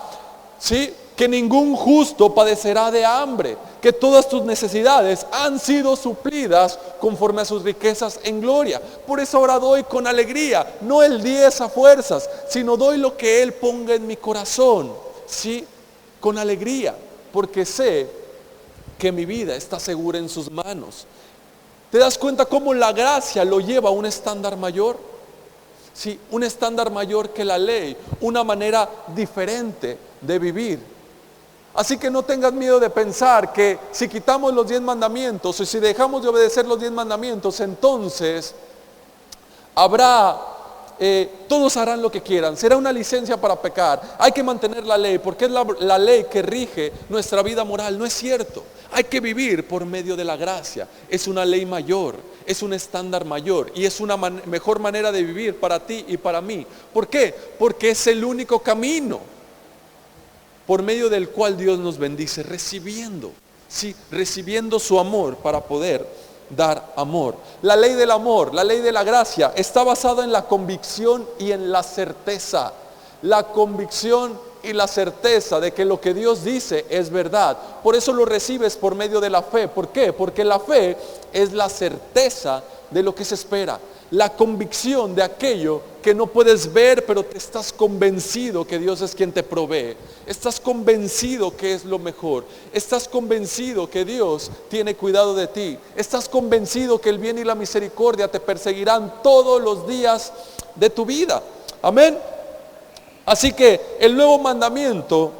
¿sí? Que ningún justo padecerá de hambre, que todas tus necesidades han sido suplidas conforme a sus riquezas en gloria. Por eso ahora doy con alegría, no el 10 a fuerzas, sino doy lo que Él ponga en mi corazón, ¿sí? Con alegría, porque sé que mi vida está segura en sus manos. ¿Te das cuenta cómo la gracia lo lleva a un estándar mayor? Sí, un estándar mayor que la ley, una manera diferente de vivir. Así que no tengas miedo de pensar que si quitamos los 10 mandamientos o si dejamos de obedecer los 10 mandamientos, entonces todos harán lo que quieran, será una licencia para pecar. Hay que mantener la ley porque es la ley que rige nuestra vida moral. No es cierto. Hay que vivir por medio de la gracia. Es una ley mayor, es un estándar mayor y es una mejor manera de vivir para ti y para mí. ¿Por qué? Porque es el único camino por medio del cual Dios nos bendice, recibiendo su amor para poder dar amor. La ley del amor, la ley de la gracia está basada en la convicción y en la certeza. La convicción y la certeza de que lo que Dios dice es verdad. Por eso lo recibes por medio de la fe. ¿Por qué? Porque la fe es la certeza de lo que se espera, la convicción de aquello que no puedes ver, pero te estás convencido que Dios es quien te provee. Estás convencido que es lo mejor. Estás convencido que Dios tiene cuidado de ti. Estás convencido que el bien y la misericordia te perseguirán todos los días de tu vida. Amén. Así que el nuevo mandamiento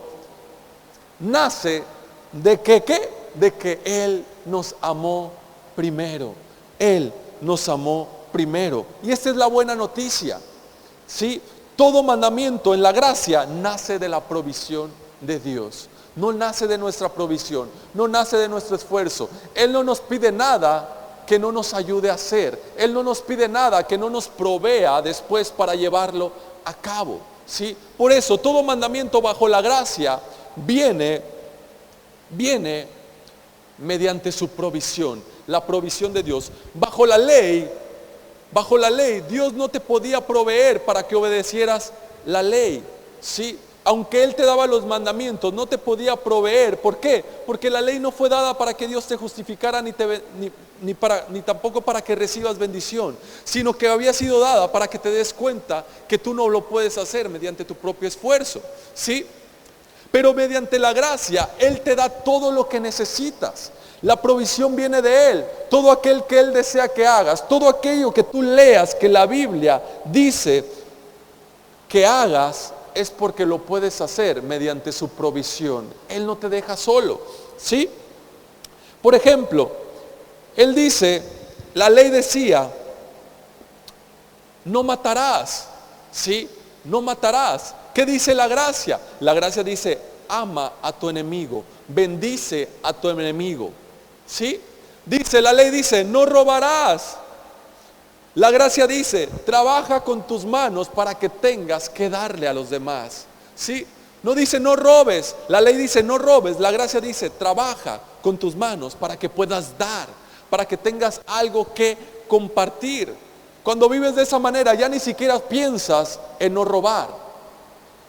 nace de que, ¿qué? De que Él nos amó primero. Él nos amó primero. Y esta es la buena noticia. ¿Sí? Todo mandamiento en la gracia nace de la provisión de Dios. No nace de nuestra provisión, no nace de nuestro esfuerzo. Él no nos pide nada que no nos ayude a hacer. Él no nos pide nada que no nos provea después para llevarlo a cabo. ¿Sí? Por eso todo mandamiento bajo la gracia viene mediante su provisión, la provisión de Dios. Bajo la ley, Dios no te podía proveer para que obedecieras la ley. ¿Sí? Aunque Él te daba los mandamientos, no te podía proveer. ¿Por qué? Porque la ley no fue dada para que Dios te justificara ni tampoco para que recibas bendición, sino que había sido dada para que te des cuenta que tú no lo puedes hacer mediante tu propio esfuerzo. ¿Sí? Pero mediante la gracia, Él te da todo lo que necesitas. La provisión viene de Él. Todo aquel que Él desea que hagas, todo aquello que tú leas que la Biblia dice que hagas, es porque lo puedes hacer mediante su provisión. Él no te deja solo. ¿Sí? Por ejemplo, Él dice, la ley decía, no matarás. ¿Sí? No matarás. ¿Qué dice la gracia? La gracia dice, ama a tu enemigo, bendice a tu enemigo. ¿Sí? Dice, la ley dice, no robarás. La gracia dice, trabaja con tus manos para que tengas que darle a los demás. ¿Sí? No dice no robes, la ley dice no robes, la gracia dice trabaja con tus manos para que puedas dar, para que tengas algo que compartir. Cuando vives de esa manera ya ni siquiera piensas en no robar.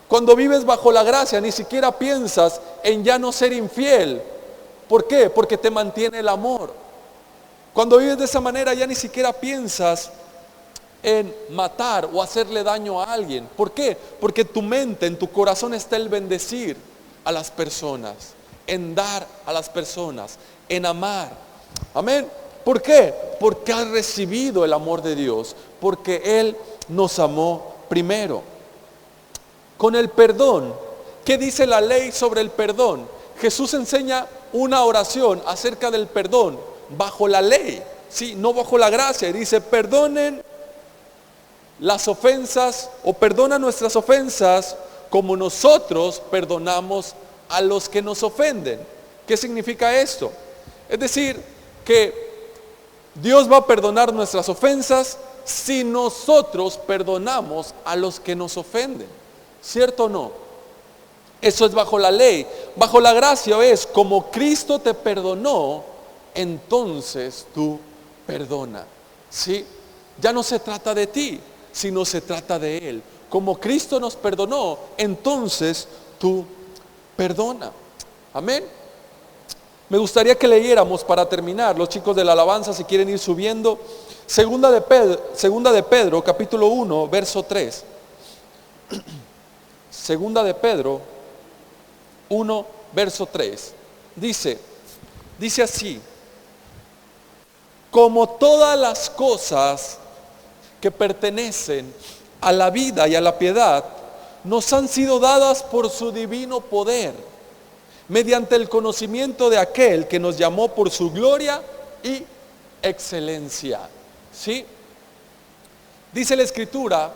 Cuando vives bajo la gracia ni siquiera piensas en ya no ser infiel. ¿Por qué? Porque te mantiene el amor. Cuando vives de esa manera ya ni siquiera piensas en matar o hacerle daño a alguien. ¿Por qué? Porque tu mente, en tu corazón está el bendecir a las personas, en dar a las personas, en amar. Amén. ¿Por qué? Porque has recibido el amor de Dios, porque Él nos amó primero. Con el perdón, ¿qué dice la ley sobre el perdón? Jesús enseña una oración acerca del perdón bajo la ley, ¿sí? No bajo la gracia. Y dice, perdonen las ofensas o perdona nuestras ofensas como nosotros perdonamos a los que nos ofenden. ¿Qué significa esto? Es decir, que Dios va a perdonar nuestras ofensas si nosotros perdonamos a los que nos ofenden. ¿Cierto o no? Eso es bajo la ley. Bajo la gracia es como Cristo te perdonó, entonces tú perdona. ¿Sí? Ya no se trata de ti, sino se trata de Él. Como Cristo nos perdonó, entonces tú perdona. Amén. Me gustaría que leyéramos para terminar, los chicos de la alabanza, si quieren ir subiendo, segunda de Pedro, capítulo 1, verso 3. Segunda de Pedro 1, verso 3. Dice así: como todas las cosas que pertenecen a la vida y a la piedad, nos han sido dadas por su divino poder, mediante el conocimiento de aquel que nos llamó por su gloria y excelencia. ¿Sí? Dice la Escritura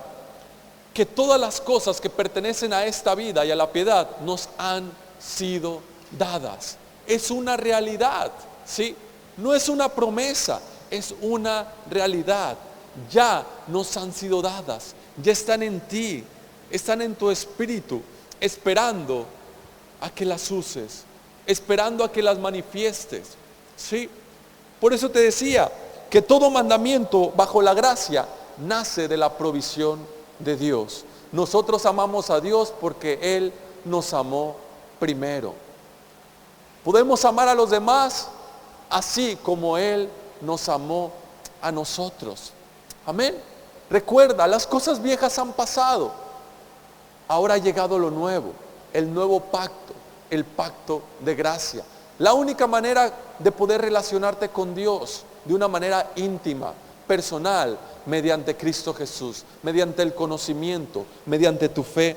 que todas las cosas que pertenecen a esta vida y a la piedad nos han sido dadas. Es una realidad, ¿sí? No es una promesa, es una realidad. Ya nos han sido dadas, ya están en ti, están en tu espíritu, esperando a que las uses, esperando a que las manifiestes. ¿Sí? Por eso te decía que todo mandamiento bajo la gracia nace de la provisión de Dios. Nosotros amamos a Dios porque Él nos amó primero. Podemos amar a los demás así como Él nos amó a nosotros. Amén. Recuerda, las cosas viejas han pasado. Ahora ha llegado lo nuevo, el nuevo pacto, el pacto de gracia. La única manera de poder relacionarte con Dios de una manera íntima, personal, mediante Cristo Jesús, mediante el conocimiento, mediante tu fe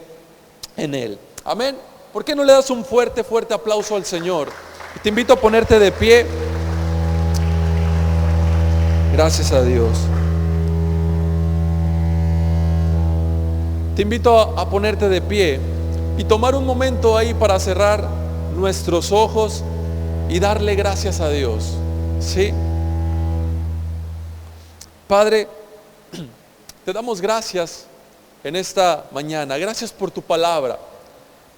en Él. Amén. ¿Por qué no le das un fuerte, fuerte aplauso al Señor? Y te invito a ponerte de pie. Gracias a Dios. Te invito a ponerte de pie y tomar un momento ahí para cerrar nuestros ojos y darle gracias a Dios. ¿Sí? Padre, te damos gracias en esta mañana. Gracias por tu palabra.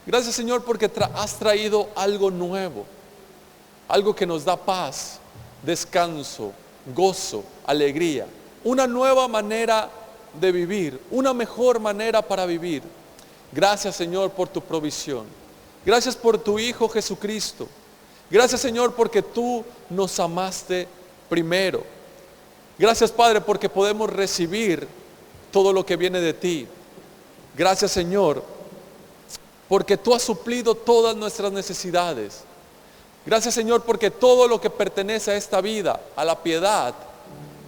Gracias, Señor, porque has traído algo nuevo. Algo que nos da paz, descanso, gozo, alegría. Una nueva manera de vivir, una mejor manera para vivir. Gracias, Señor, por tu provisión. Gracias por tu Hijo Jesucristo. Gracias, Señor, porque tú nos amaste primero. Gracias, Padre, porque podemos recibir todo lo que viene de ti. Gracias, Señor, porque tú has suplido todas nuestras necesidades. Gracias, Señor, porque todo lo que pertenece a esta vida, a la piedad,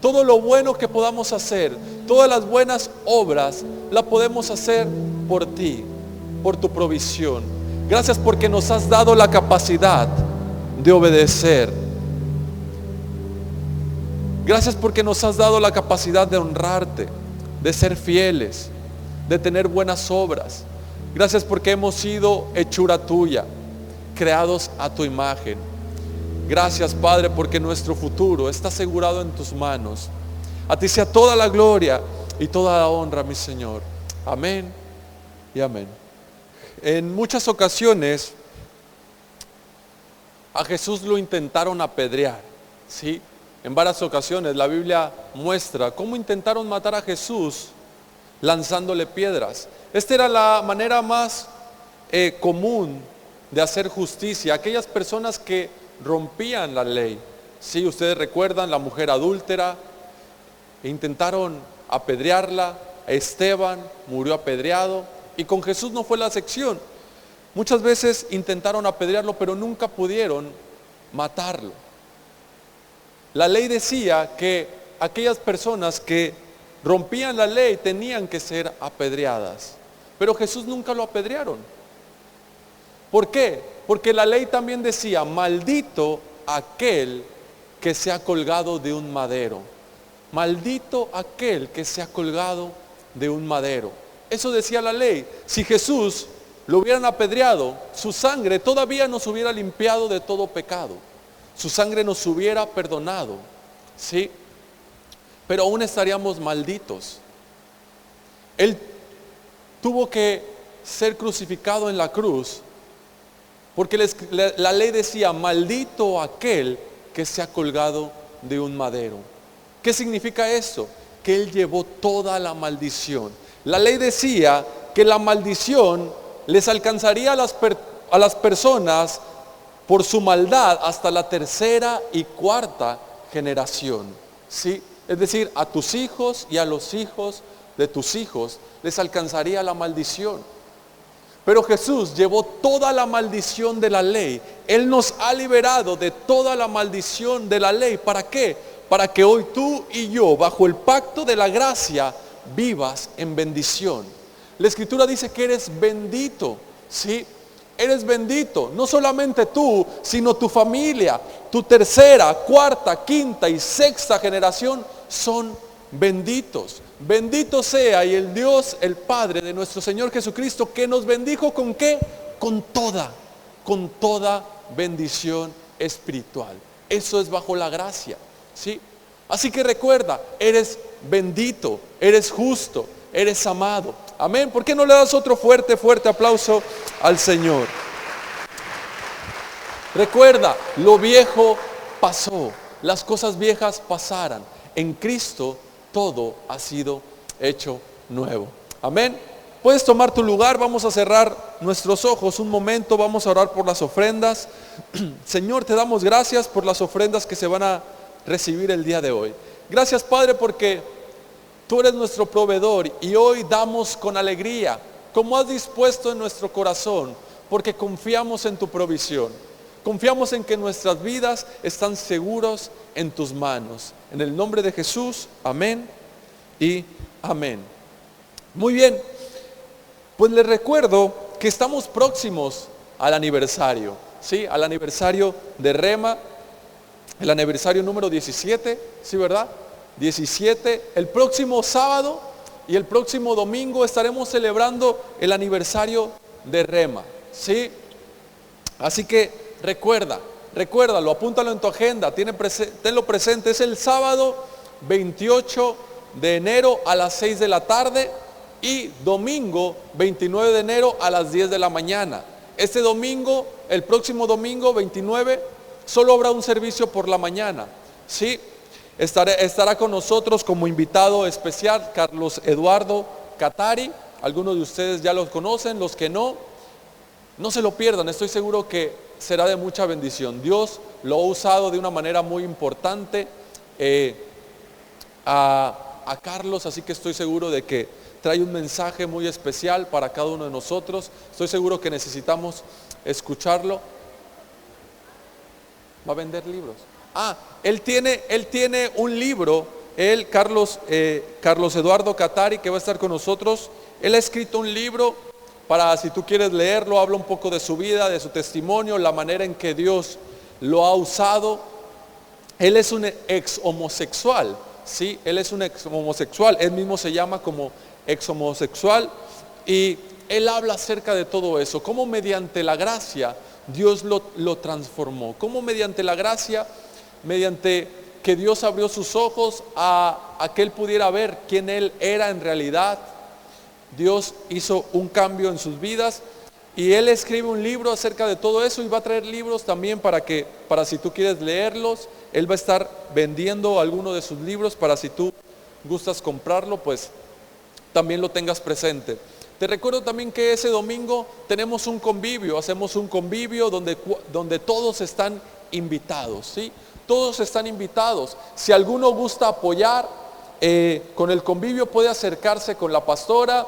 todo lo bueno que podamos hacer, todas las buenas obras, la podemos hacer por ti, por tu provisión. Gracias porque nos has dado la capacidad de obedecer. Gracias porque nos has dado la capacidad de honrarte, de ser fieles, de tener buenas obras. Gracias porque hemos sido hechura tuya, creados a tu imagen. Gracias, Padre, porque nuestro futuro está asegurado en tus manos. A ti sea toda la gloria y toda la honra, mi Señor. Amén y amén. En muchas ocasiones a Jesús lo intentaron apedrear, ¿sí? En varias ocasiones la Biblia muestra cómo intentaron matar a Jesús lanzándole piedras. Esta era la manera más común de hacer justicia. Aquellas personas que rompían la ley. Sí, ustedes recuerdan la mujer adúltera, intentaron apedrearla. Esteban murió apedreado y con Jesús no fue la excepción. Muchas veces intentaron apedrearlo, pero nunca pudieron matarlo. La ley decía que aquellas personas que rompían la ley tenían que ser apedreadas, pero Jesús nunca lo apedrearon. ¿Por qué? Porque la ley también decía: maldito aquel que se ha colgado de un madero. Maldito aquel que se ha colgado de un madero. Eso decía la ley. Si Jesús lo hubieran apedreado, su sangre todavía nos hubiera limpiado de todo pecado. Su sangre nos hubiera perdonado, ¿sí? Pero aún estaríamos malditos. Él tuvo que ser crucificado en la cruz porque la ley decía: maldito aquel que se ha colgado de un madero. ¿Qué significa eso? Que Él llevó toda la maldición. La ley decía que la maldición les alcanzaría a las personas por su maldad hasta la tercera y cuarta generación, ¿sí? Es decir, a tus hijos y a los hijos de tus hijos les alcanzaría la maldición. Pero Jesús llevó toda la maldición de la ley. Él nos ha liberado de toda la maldición de la ley. ¿Para qué? Para que hoy tú y yo, bajo el pacto de la gracia, vivas en bendición. La Escritura dice que eres bendito, ¿sí? Eres bendito, no solamente tú, sino tu familia, tu tercera, cuarta, quinta y sexta generación son benditos. Bendito sea y el Dios, el Padre de nuestro Señor Jesucristo, que nos bendijo ¿con qué? Con toda bendición espiritual. Eso es bajo la gracia, ¿sí? Así que recuerda, eres bendito, eres justo, eres amado. Amén. ¿Por qué no le das otro fuerte aplauso al Señor? Recuerda, lo viejo pasó, las cosas viejas pasarán. En Cristo todo ha sido hecho nuevo. Amén. Puedes tomar tu lugar, vamos a cerrar nuestros ojos un momento, vamos a orar por las ofrendas. Señor, te damos gracias por las ofrendas que se van a recibir el día de hoy. Gracias, Padre, porque tú eres nuestro proveedor y hoy damos con alegría, como has dispuesto en nuestro corazón, porque confiamos en tu provisión. Confiamos en que nuestras vidas están seguros en tus manos. En el nombre de Jesús, amén y amén. Muy bien, pues les recuerdo que estamos próximos al aniversario, ¿sí? Al aniversario de Rema, el aniversario número 17, ¿sí, verdad? 17, el próximo sábado y el próximo domingo estaremos celebrando el aniversario de Rema, ¿sí? Así que recuérdalo, apúntalo en tu agenda, tenlo presente. Es el sábado 28 de enero a las 6 de la tarde y domingo 29 de enero a las 10 de la mañana. Este domingo, el próximo domingo 29, solo habrá un servicio por la mañana, ¿sí? Estará con nosotros como invitado especial Carlos Eduardo Catari. Algunos de ustedes ya los conocen, los que no se lo pierdan. Estoy seguro que será de mucha bendición. Dios lo ha usado de una manera muy importante a Carlos, así que estoy seguro de que trae un mensaje muy especial para cada uno de nosotros. Estoy seguro que necesitamos escucharlo. ¿Va a vender libros? Él tiene un libro, Carlos Eduardo Catari, que va a estar con nosotros. Él ha escrito un libro para, si tú quieres leerlo, habla un poco de su vida, de su testimonio, la manera en que Dios lo ha usado. Él es un ex homosexual, ¿sí? Él es un ex homosexual, él mismo se llama como ex homosexual, y él habla acerca de todo eso, cómo mediante la gracia Dios lo transformó, cómo mediante la gracia, mediante que Dios abrió sus ojos a que él pudiera ver quién él era en realidad, Dios hizo un cambio en sus vidas. Y él escribe un libro acerca de todo eso y va a traer libros también para si tú quieres leerlos. Él va a estar vendiendo algunos de sus libros para si tú gustas comprarlo, pues también lo tengas presente. Te recuerdo también que ese domingo tenemos un convivio, hacemos un convivio donde todos están invitados, ¿sí? Todos están invitados. Si alguno gusta apoyar con el convivio, puede acercarse con la pastora,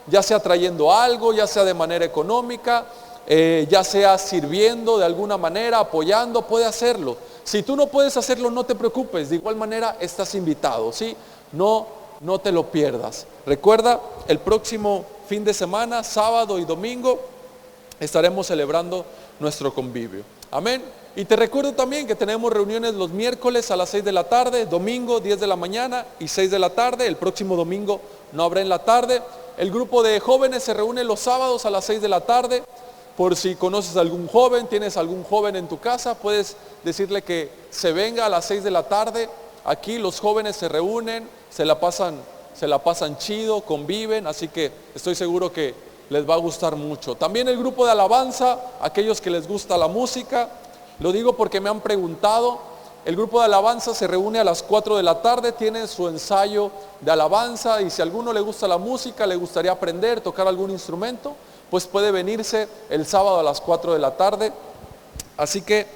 ya sea trayendo algo, ya sea de manera económica, ya sea sirviendo de alguna manera, apoyando, puede hacerlo. Si tú no puedes hacerlo, no te preocupes, de igual manera estás invitado, ¿sí? No te lo pierdas. Recuerda, el próximo fin de semana, sábado y domingo, estaremos celebrando nuestro convivio. Amén. Y te recuerdo también que tenemos reuniones los miércoles a las 6 de la tarde, domingo 10 de la mañana y 6 de la tarde. El próximo domingo no habrá en la tarde. El grupo de jóvenes se reúne los sábados a las 6 de la tarde. Por si conoces a algún joven, tienes algún joven en tu casa, puedes decirle que se venga a las 6 de la tarde. Aquí los jóvenes se reúnen, se la pasan chido, conviven, así que estoy seguro que les va a gustar mucho. También el grupo de alabanza, aquellos que les gusta la música, lo digo porque me han preguntado. El grupo de alabanza se reúne a las 4 de la tarde, tiene su ensayo de alabanza, y si a alguno le gusta la música, le gustaría aprender, tocar algún instrumento, pues puede venirse el sábado a las 4 de la tarde. Así que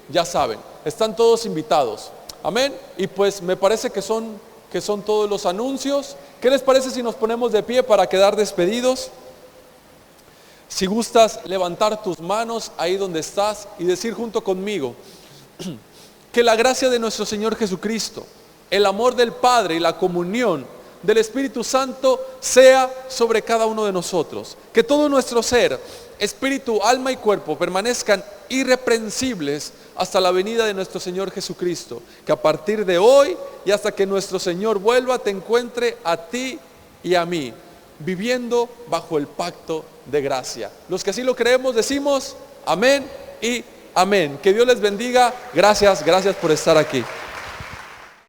ya saben, están todos invitados. Amén. Y pues me parece que son todos los anuncios. ¿Qué les parece si nos ponemos de pie para quedar despedidos? Si gustas levantar tus manos ahí donde estás y decir junto conmigo: que la gracia de nuestro Señor Jesucristo, el amor del Padre y la comunión del Espíritu Santo sea sobre cada uno de nosotros. Que todo nuestro ser, espíritu, alma y cuerpo permanezcan irreprensibles hasta la venida de nuestro Señor Jesucristo. Que a partir de hoy y hasta que nuestro Señor vuelva, te encuentre a ti y a mí, viviendo bajo el pacto de gracia. Los que así lo creemos decimos amén y amén. Que Dios les bendiga. Gracias por estar aquí.